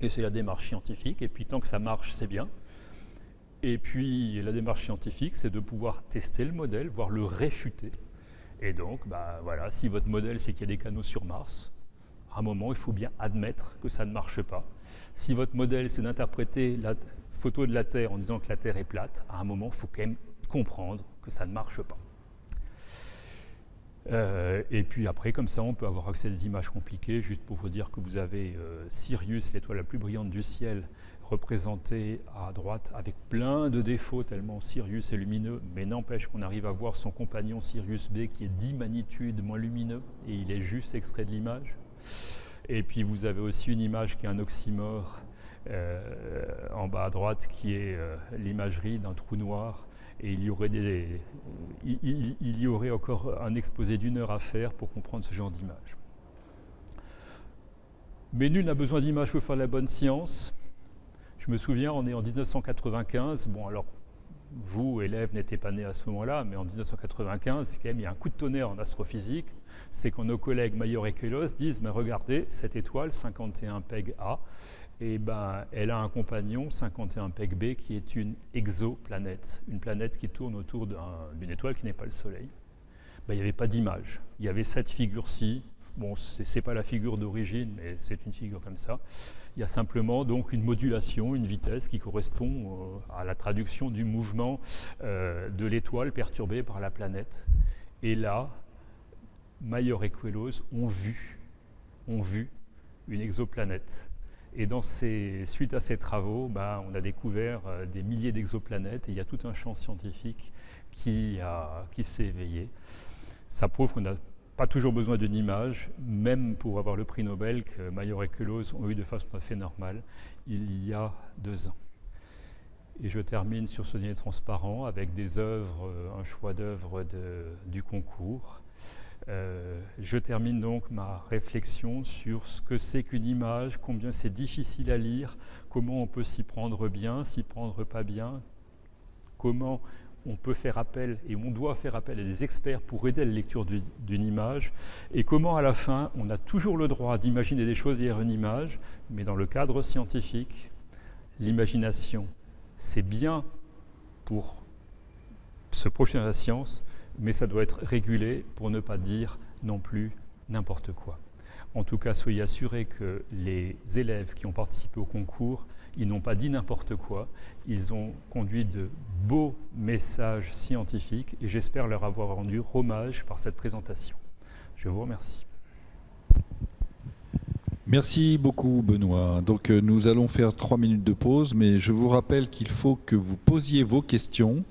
Et c'est la démarche scientifique, et puis tant que ça marche, c'est bien. Et puis la démarche scientifique, c'est de pouvoir tester le modèle, voire le réfuter. Et donc, voilà, si votre modèle, c'est qu'il y a des canaux sur Mars, à un moment, il faut bien admettre que ça ne marche pas. Si votre modèle, c'est d'interpréter la photo de la Terre en disant que la Terre est plate, à un moment, il faut quand même comprendre que ça ne marche pas. Et puis après, comme ça, on peut avoir accès à des images compliquées, juste pour vous dire que vous avez Sirius, l'étoile la plus brillante du ciel, représentée à droite avec plein de défauts, tellement Sirius est lumineux, mais n'empêche qu'on arrive à voir son compagnon Sirius B qui est 10 magnitudes moins lumineux, et il est juste extrait de l'image. Et puis vous avez aussi une image qui est un oxymore en bas à droite, qui est l'imagerie d'un trou noir, et il y aurait encore un exposé d'1 heure à faire pour comprendre ce genre d'image. Mais nul n'a besoin d'images pour faire la bonne science. Je me souviens, on est en 1995, bon alors, vous, élèves, n'étiez pas nés à ce moment-là, mais en 1995, quand même, il y a un coup de tonnerre en astrophysique, c'est quand nos collègues Mayor et Queloz disent, mais regardez, cette étoile, 51 PEG A, elle a un compagnon, 51 PEG B, qui est une exoplanète, une planète qui tourne autour d'une étoile qui n'est pas le Soleil. Il n'y avait pas d'image, il y avait cette figure-ci. Bon, ce n'est pas la figure d'origine, mais c'est une figure comme ça. Il y a simplement donc une modulation, une vitesse qui correspond à la traduction du mouvement de l'étoile perturbée par la planète. Et là, Mayor et Queloz ont vu une exoplanète. Et suite à ces travaux, on a découvert des milliers d'exoplanètes et il y a tout un champ scientifique qui s'est éveillé. Ça prouve qu'on a pas toujours besoin d'une image, même pour avoir le prix Nobel que Mayor et Queloz ont eu de façon tout à fait normale il y a 2 ans. Et je termine sur ce dîner transparent avec des œuvres, un choix d'œuvres du concours. Je termine donc ma réflexion sur ce que c'est qu'une image, combien c'est difficile à lire, comment on peut s'y prendre bien, s'y prendre pas bien, comment on peut faire appel et on doit faire appel à des experts pour aider à la lecture d'une image, et comment à la fin on a toujours le droit d'imaginer des choses derrière une image, mais dans le cadre scientifique, l'imagination, c'est bien pour se projeter dans la science, mais ça doit être régulé pour ne pas dire non plus n'importe quoi. En tout cas, soyez assurés que les élèves qui ont participé au concours, ils n'ont pas dit n'importe quoi, ils ont conduit de beaux messages scientifiques et j'espère leur avoir rendu hommage par cette présentation. Je vous remercie. Merci beaucoup Benoît. Donc nous allons faire 3 minutes de pause, mais je vous rappelle qu'il faut que vous posiez vos questions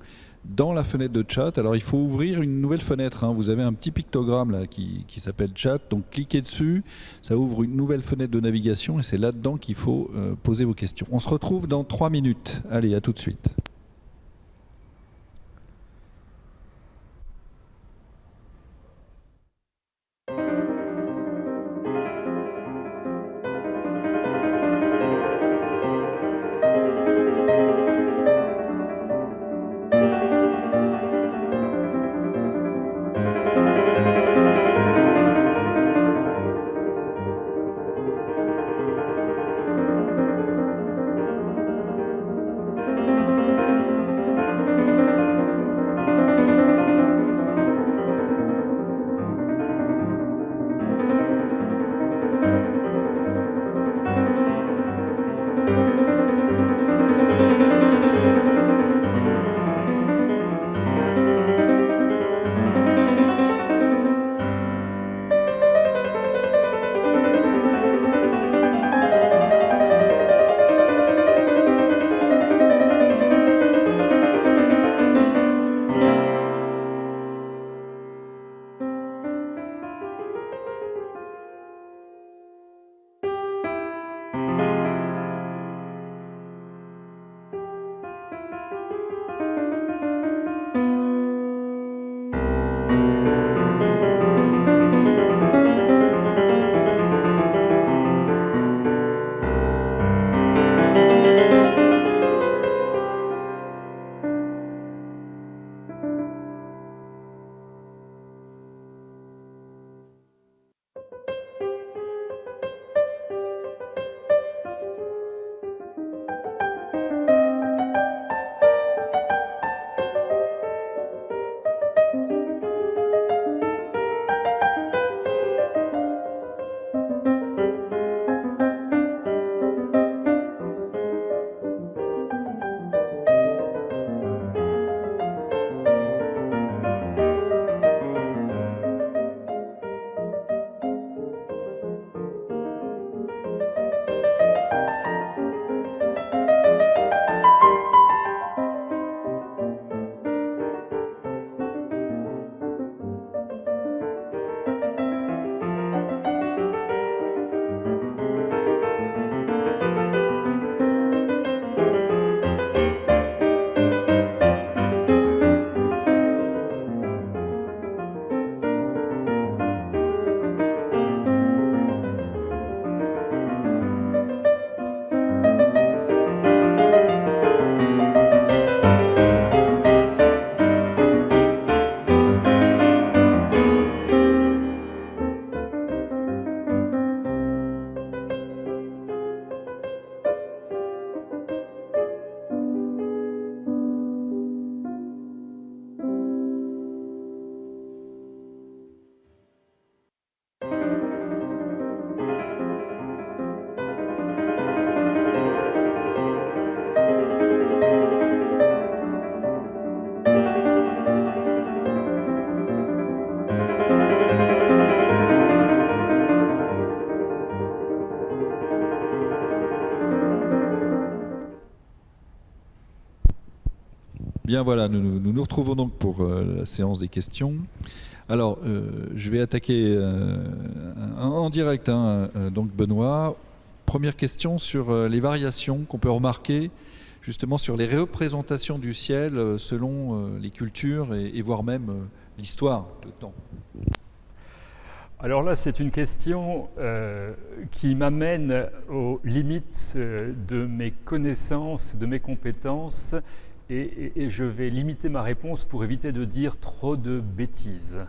dans la fenêtre de chat. Alors il faut ouvrir une nouvelle fenêtre, hein. Vous avez un petit pictogramme là qui s'appelle chat, donc cliquez dessus, ça ouvre une nouvelle fenêtre de navigation et c'est là-dedans qu'il faut poser vos questions. On se retrouve dans 3 minutes. Allez, à tout de suite. Bien voilà, nous nous retrouvons donc pour la séance des questions. Alors, je vais attaquer en direct, hein, donc Benoît. Première question sur les variations qu'on peut remarquer justement sur les représentations du ciel selon les cultures et voire même l'histoire, le temps. Alors là, c'est une question qui m'amène aux limites de mes connaissances, de mes compétences, et je vais limiter ma réponse pour éviter de dire trop de bêtises.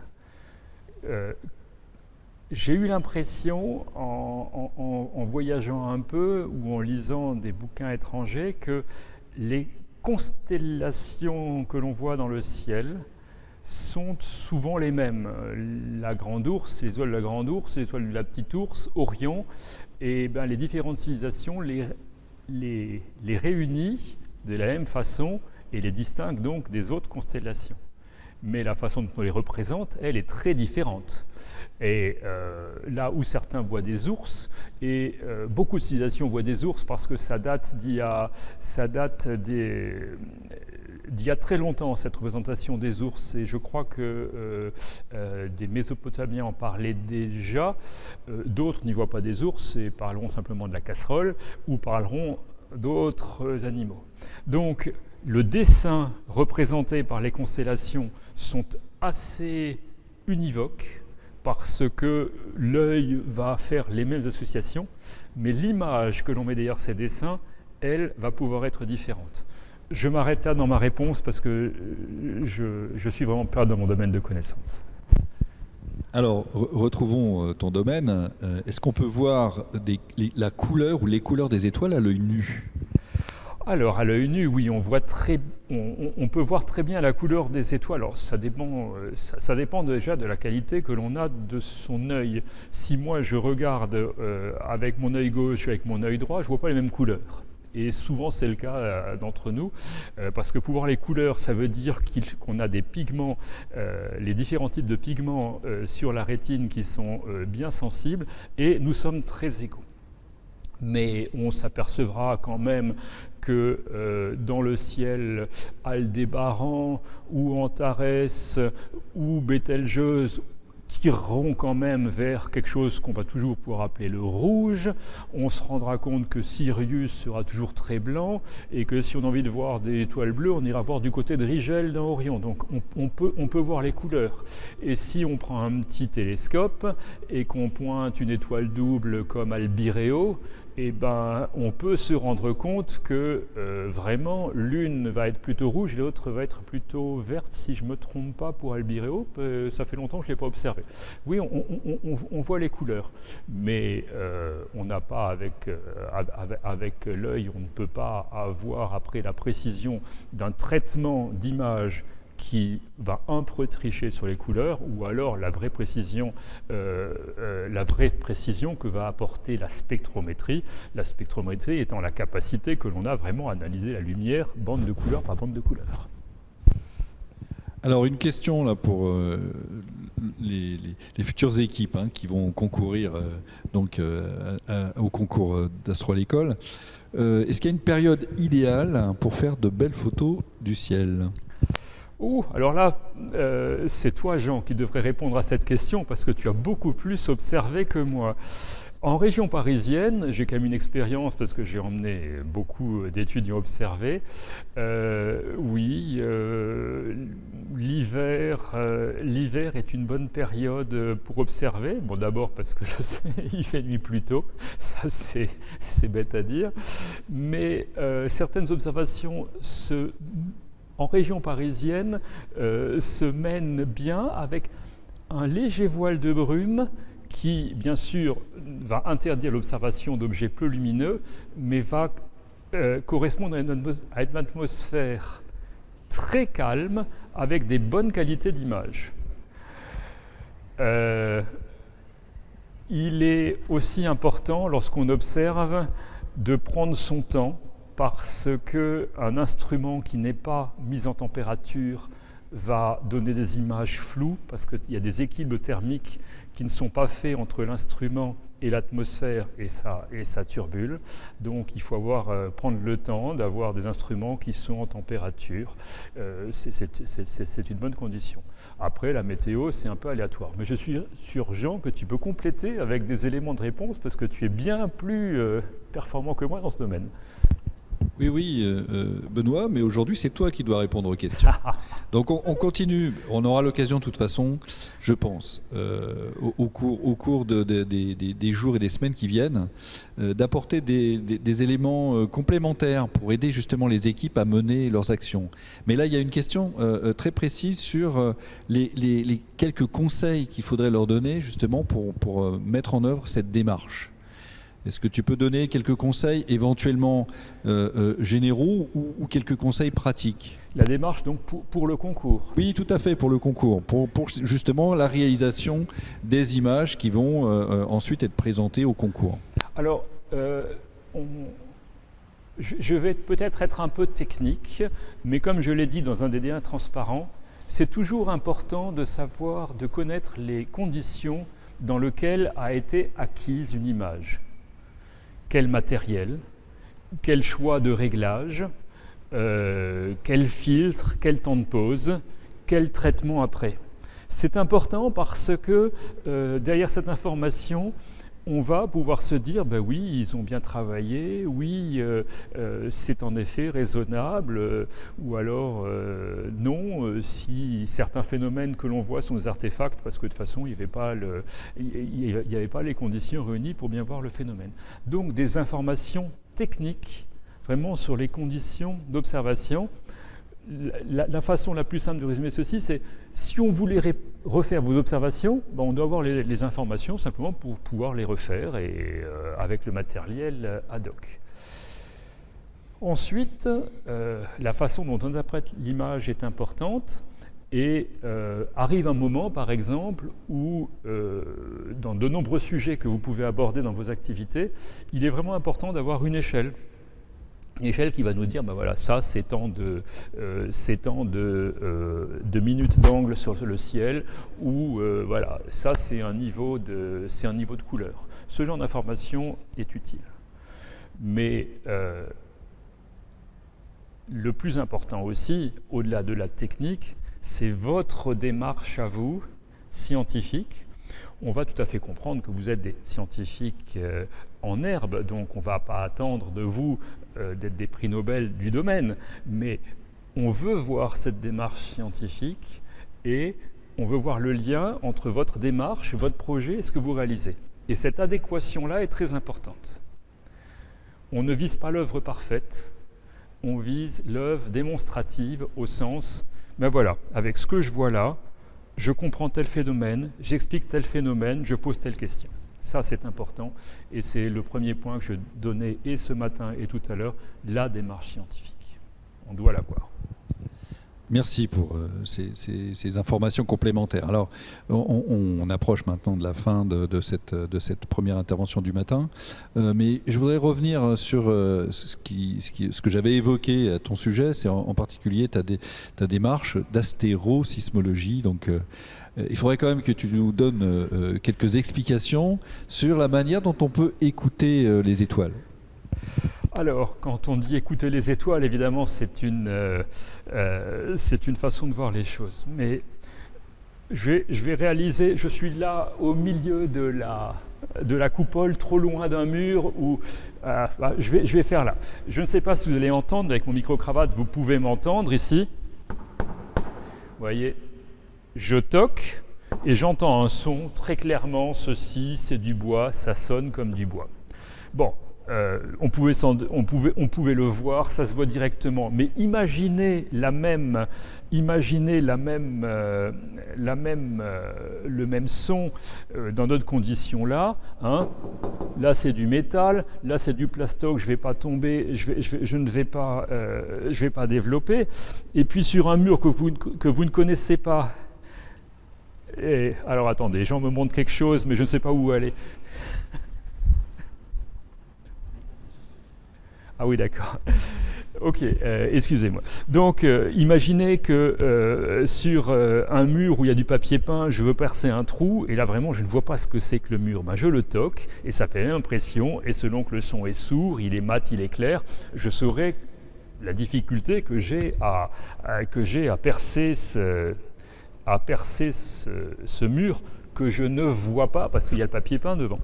J'ai eu l'impression, en voyageant un peu ou en lisant des bouquins étrangers, que les constellations que l'on voit dans le ciel sont souvent les mêmes. La Grande Ourse, les étoiles de la Grande Ourse, les étoiles de la Petite Ourse, Orion, et ben, les différentes civilisations les réunissent de la même façon et les distinguent donc des autres constellations. Mais la façon dont on les représente, elle est très différente. Et là où certains voient des ours, et beaucoup de civilisations voient des ours parce que ça date d'il y a très longtemps, cette représentation des ours, et je crois que des Mésopotamiens en parlaient déjà. D'autres n'y voient pas des ours et parleront simplement de la casserole ou parleront d'autres animaux. Donc, le dessin représenté par les constellations sont assez univoques parce que l'œil va faire les mêmes associations, mais l'image que l'on met derrière ces dessins, elle, va pouvoir être différente. Je m'arrête là dans ma réponse parce que je suis vraiment perdu dans mon domaine de connaissances. Alors, retrouvons ton domaine. Est-ce qu'on peut voir la couleur ou les couleurs des étoiles à l'œil nu ? Alors, à l'œil nu, oui, on peut voir très bien la couleur des étoiles. Alors, ça dépend déjà de la qualité que l'on a de son œil. Si moi, je regarde avec mon œil gauche et avec mon œil droit, je ne vois pas les mêmes couleurs. Et souvent, c'est le cas d'entre nous, parce que pour voir les couleurs, ça veut dire qu'on a des pigments, les différents types de pigments sur la rétine qui sont bien sensibles, et nous sommes très égaux. Mais on s'apercevra quand même que dans le ciel, Aldébaran ou Antares ou Bételgeuse tireront quand même vers quelque chose qu'on va toujours pouvoir appeler le rouge. On se rendra compte que Sirius sera toujours très blanc et que si on a envie de voir des étoiles bleues, on ira voir du côté de Rigel dans Orion. Donc on peut voir les couleurs. Et si on prend un petit télescope et qu'on pointe une étoile double comme Albireo, eh ben, on peut se rendre compte que vraiment l'une va être plutôt rouge et l'autre va être plutôt verte, si je ne me trompe pas pour Albireo. Ça fait longtemps que je ne l'ai pas observé. Oui, on voit les couleurs, mais on n'a pas avec l'œil, on ne peut pas avoir après la précision d'un traitement d'image qui va un peu tricher sur les couleurs, ou alors la vraie précision que va apporter la spectrométrie étant la capacité que l'on a vraiment à analyser la lumière bande de couleur par bande de couleur. Alors une question là pour les futures équipes qui vont concourir au concours d'Astro à l'école. Est-ce qu'il y a une période idéale pour faire de belles photos du ciel ? Alors là, c'est toi, Jean, qui devrais répondre à cette question parce que tu as beaucoup plus observé que moi. En région parisienne, j'ai quand même une expérience parce que j'ai emmené beaucoup d'étudiants observés. Oui, l'hiver est une bonne période pour observer. Bon, d'abord parce que je sais, il fait nuit plus tôt, ça c'est bête à dire. Mais certaines observations en région parisienne se mènent bien avec un léger voile de brume qui, bien sûr, va interdire l'observation d'objets peu lumineux, mais va correspondre à une atmosphère très calme avec des bonnes qualités d'image. Il est aussi important, lorsqu'on observe, de prendre son temps, parce qu'un instrument qui n'est pas mis en température va donner des images floues parce qu'il y a des équilibres thermiques qui ne sont pas faits entre l'instrument et l'atmosphère et ça turbule. Donc il faut prendre le temps d'avoir des instruments qui sont en température. C'est une bonne condition. Après, la météo, c'est un peu aléatoire. Mais je suis sûr, Jean, que tu peux compléter avec des éléments de réponse parce que tu es bien plus performant que moi dans ce domaine. Oui, Benoît, mais aujourd'hui, c'est toi qui dois répondre aux questions. Donc, on continue. On aura l'occasion, de toute façon, je pense, au cours des jours et des semaines qui viennent, d'apporter des éléments complémentaires pour aider justement les équipes à mener leurs actions. Mais là, il y a une question très précise sur les quelques conseils qu'il faudrait leur donner, justement, pour mettre en œuvre cette démarche. Est-ce que tu peux donner quelques conseils éventuellement généraux ou quelques conseils pratiques? La démarche donc pour le concours? Oui, tout à fait, pour le concours, pour justement la réalisation des images qui vont ensuite être présentées au concours. Alors, je vais peut-être être un peu technique, mais comme je l'ai dit dans un des liens transparents, c'est toujours important de savoir, de connaître les conditions dans lesquelles a été acquise une image. Quel matériel, quel choix de réglage, quel filtre, quel temps de pause, quel traitement après. C'est important parce que derrière cette information, on va pouvoir se dire, ben oui, ils ont bien travaillé, oui, c'est en effet raisonnable, ou alors non, si certains phénomènes que l'on voit sont des artefacts, parce que de toute façon, il n'y avait pas les conditions réunies pour bien voir le phénomène. Donc des informations techniques, vraiment sur les conditions d'observation. La façon la plus simple de résumer ceci, c'est si on voulait refaire vos observations, ben on doit avoir les informations simplement pour pouvoir les refaire et avec le matériel ad hoc. Ensuite, la façon dont on interprète l'image est importante et arrive un moment, par exemple, où dans de nombreux sujets que vous pouvez aborder dans vos activités, il est vraiment important d'avoir une échelle. Une échelle qui va nous dire, ben voilà, ça c'est tant de minutes d'angle sur le ciel, ou voilà, ça c'est un niveau de couleur. Ce genre d'information est utile. Mais le plus important aussi, au-delà de la technique, c'est votre démarche à vous, scientifique. On va tout à fait comprendre que vous êtes des scientifiques en herbe, donc on ne va pas attendre de vous d'être des prix Nobel du domaine, mais on veut voir cette démarche scientifique et on veut voir le lien entre votre démarche, votre projet et ce que vous réalisez. Et cette adéquation-là est très importante. On ne vise pas l'œuvre parfaite, on vise l'œuvre démonstrative au sens, ben voilà, avec ce que je vois là, je comprends tel phénomène, j'explique tel phénomène, je pose telle question. Ça, c'est important et c'est le premier point que je donnais et ce matin et tout à l'heure, la démarche scientifique. On doit l'avoir. Merci pour ces informations complémentaires. Alors, on approche maintenant de la fin de cette première intervention du matin, mais je voudrais revenir sur ce que j'avais évoqué à ton sujet, c'est en particulier ta démarche d'astérosismologie. Donc, il faudrait quand même que tu nous donnes quelques explications sur la manière dont on peut écouter les étoiles. Alors, quand on dit écouter les étoiles, évidemment, c'est une façon de voir les choses. Mais je vais réaliser, je suis là au milieu de la coupole, trop loin d'un mur, où je vais faire là. Je ne sais pas si vous allez entendre, avec mon micro-cravate, vous pouvez m'entendre ici. Vous voyez, je toque et j'entends un son très clairement, ceci, c'est du bois, ça sonne comme du bois. Bon. On pouvait le voir, ça se voit directement. Mais imaginez le même son dans d'autres conditions là. Hein. Là c'est du métal, là c'est du plastoc. Je vais pas tomber, je ne vais pas développer. Et puis sur un mur que vous ne connaissez pas. Et alors attendez, Jean me montre quelque chose, mais je ne sais pas où aller. Ah oui, d'accord. Ok, excusez-moi. Donc, imaginez que sur un mur où il y a du papier peint, je veux percer un trou, et là vraiment, je ne vois pas ce que c'est que le mur. Ben, je le toque, et ça fait l'impression, et selon que le son est sourd, il est mat, il est clair, je saurai la difficulté que j'ai à percer ce mur que je ne vois pas parce qu'il y a le papier peint devant.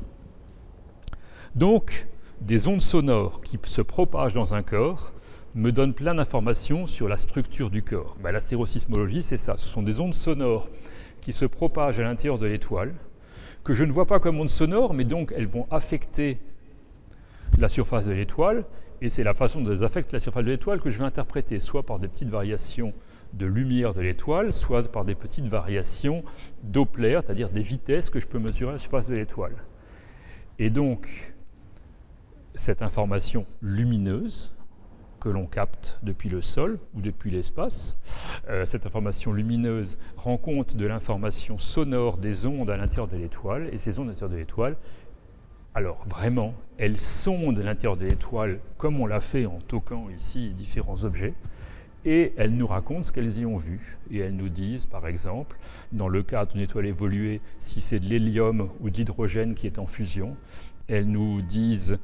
Donc, des ondes sonores qui se propagent dans un corps me donnent plein d'informations sur la structure du corps. Ben, la stérosismologie, c'est ça. Ce sont des ondes sonores qui se propagent à l'intérieur de l'étoile, que je ne vois pas comme ondes sonores, mais donc elles vont affecter la surface de l'étoile, et c'est la façon dont elles affectent la surface de l'étoile que je vais interpréter, soit par des petites variations de lumière de l'étoile, soit par des petites variations Doppler, c'est-à-dire des vitesses que je peux mesurer à la surface de l'étoile. Et donc, cette information lumineuse que l'on capte depuis le sol ou depuis l'espace, cette information lumineuse rend compte de l'information sonore des ondes à l'intérieur de l'étoile, et ces ondes à l'intérieur de l'étoile, alors vraiment, elles sondent l'intérieur de l'étoile comme on l'a fait en toquant ici différents objets, et elles nous racontent ce qu'elles y ont vu. Et elles nous disent, par exemple, dans le cas d'une étoile évoluée, si c'est de l'hélium ou de l'hydrogène qui est en fusion. Elles nous disent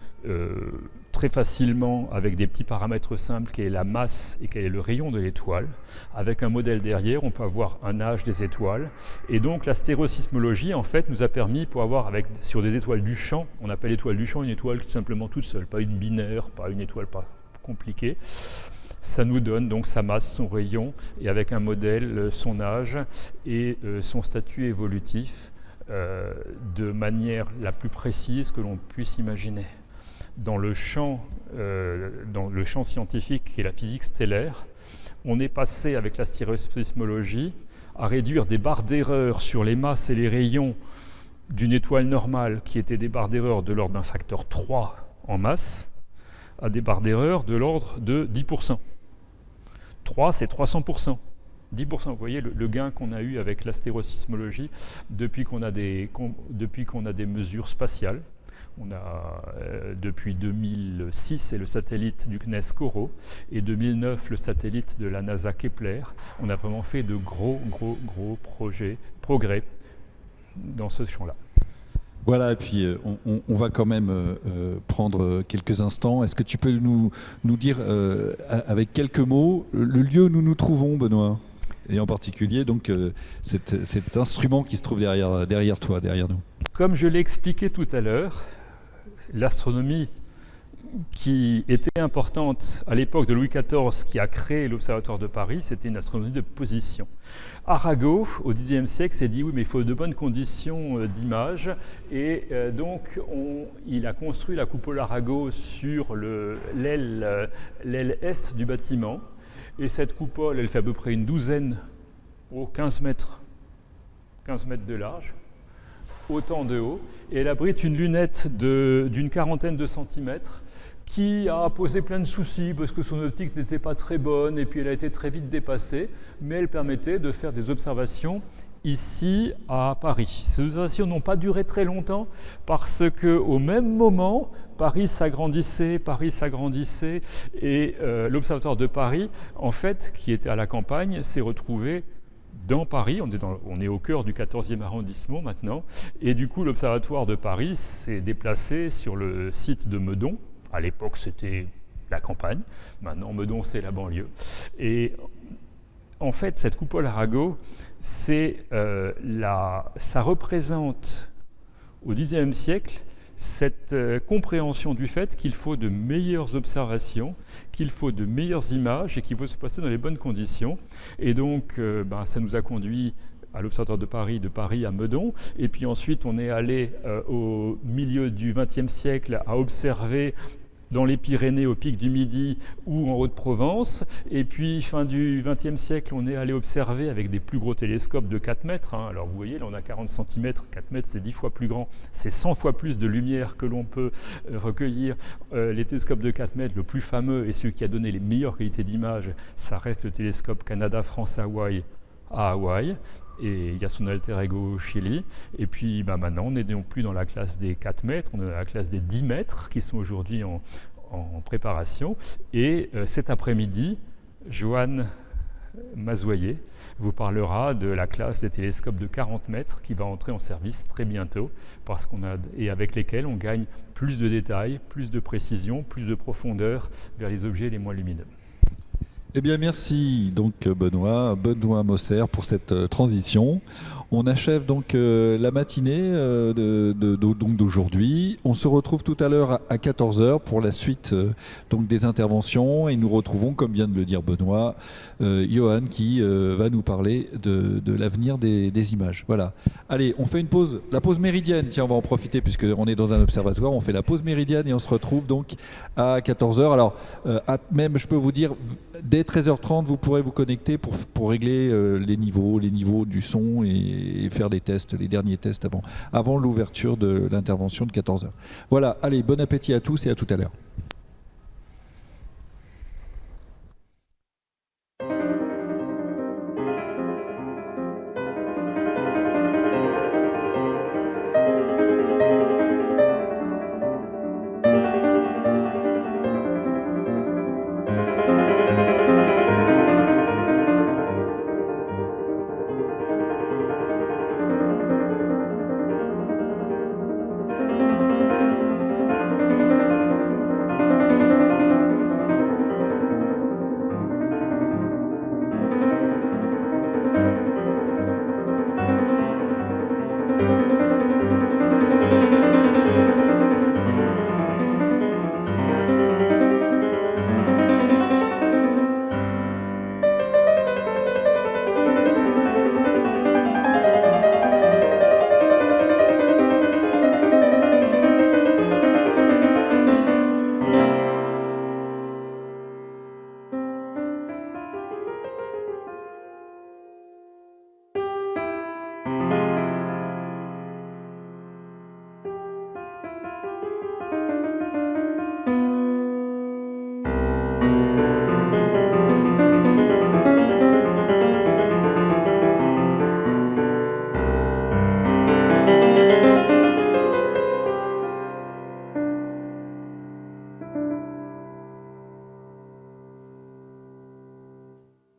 très facilement, avec des petits paramètres simples, quelle est la masse et quel est le rayon de l'étoile. Avec un modèle derrière, on peut avoir un âge des étoiles. Et donc la stérosismologie, en fait, nous a permis, pour avoir, sur des étoiles du champ, on appelle l'étoile du champ une étoile tout simplement toute seule, pas une binaire, pas une étoile pas compliquée. Ça nous donne donc sa masse, son rayon, et avec un modèle, son âge et son statut évolutif de manière la plus précise que l'on puisse imaginer. Dans le champ scientifique qui est la physique stellaire, on est passé avec la stérosismologie à réduire des barres d'erreur sur les masses et les rayons d'une étoile normale qui étaient des barres d'erreur de l'ordre d'un facteur 3 en masse à des barres d'erreur de l'ordre de 10%. 3, c'est 300%. 10%, vous voyez le gain qu'on a eu avec la stérosismologie depuis qu'on a des mesures spatiales. On a, depuis 2006, c'est le satellite du CNES COROT, et 2009, le satellite de la NASA Kepler. On a vraiment fait de gros progrès dans ce champ-là. Voilà, et puis on va quand même prendre quelques instants. Est-ce que tu peux nous dire, avec quelques mots, le lieu où nous nous trouvons, Benoît ? Et en particulier, donc, cet instrument qui se trouve derrière toi, derrière nous. Comme je l'ai expliqué tout à l'heure, l'astronomie qui était importante à l'époque de Louis XIV, qui a créé l'Observatoire de Paris, c'était une astronomie de position. Arago, au Xe siècle, s'est dit oui, mais il faut de bonnes conditions d'image, et donc il a construit la coupole Arago sur l'aile est du bâtiment, et cette coupole, elle fait à peu près une douzaine, 15 mètres de large, autant de haut, et elle abrite une lunette d'une quarantaine de centimètres, qui a posé plein de soucis parce que son optique n'était pas très bonne et puis elle a été très vite dépassée, mais elle permettait de faire des observations ici à Paris. Ces observations n'ont pas duré très longtemps parce qu'au même moment, Paris s'agrandissait et l'Observatoire de Paris, en fait, qui était à la campagne, s'est retrouvé dans Paris. On est au cœur du 14e arrondissement maintenant, et du coup l'Observatoire de Paris s'est déplacé sur le site de Meudon. À l'époque, c'était la campagne. Maintenant, Meudon, c'est la banlieue. Et en fait, cette coupole Arago, ça représente au Xe siècle cette compréhension du fait qu'il faut de meilleures observations, qu'il faut de meilleures images et qu'il faut se passer dans les bonnes conditions. Et donc, ça nous a conduit à l'Observatoire de Paris à Meudon. Et puis ensuite, on est allé au milieu du XXe siècle à observer dans les Pyrénées, au pic du Midi ou en Haute-Provence. Et puis, fin du XXe siècle, on est allé observer avec des plus gros télescopes de 4 mètres. Alors, vous voyez, là, on a 40 cm. 4 mètres, c'est 10 fois plus grand. C'est 100 fois plus de lumière que l'on peut recueillir. Les télescopes de 4 mètres, le plus fameux et celui qui a donné les meilleures qualités d'image, ça reste le télescope Canada-France-Hawaï à Hawaï. Et il y a son alter ego au Chili. Et puis maintenant, on n'est non plus dans la classe des 4 mètres, on est dans la classe des 10 mètres qui sont aujourd'hui en préparation. Et cet après-midi, Joanne Mazoyer vous parlera de la classe des télescopes de 40 mètres qui va entrer en service très bientôt et avec lesquels on gagne plus de détails, plus de précision, plus de profondeur vers les objets les moins lumineux. Eh bien, merci donc Benoît Mosser pour cette transition. On achève donc la matinée d'aujourd'hui. On se retrouve tout à l'heure à 14h pour la suite donc des interventions et nous retrouvons, comme vient de le dire Benoît, Johan qui va nous parler de l'avenir des images. Voilà. Allez, on fait une pause, la pause méridienne. Tiens, on va en profiter puisqu'on est dans un observatoire. On fait la pause méridienne et on se retrouve donc à 14h. Alors, même je peux vous dire, dès 13h30, vous pourrez vous connecter pour régler les niveaux du son et faire des tests, les derniers tests avant l'ouverture de l'intervention de 14h. Voilà, allez, bon appétit à tous et à tout à l'heure.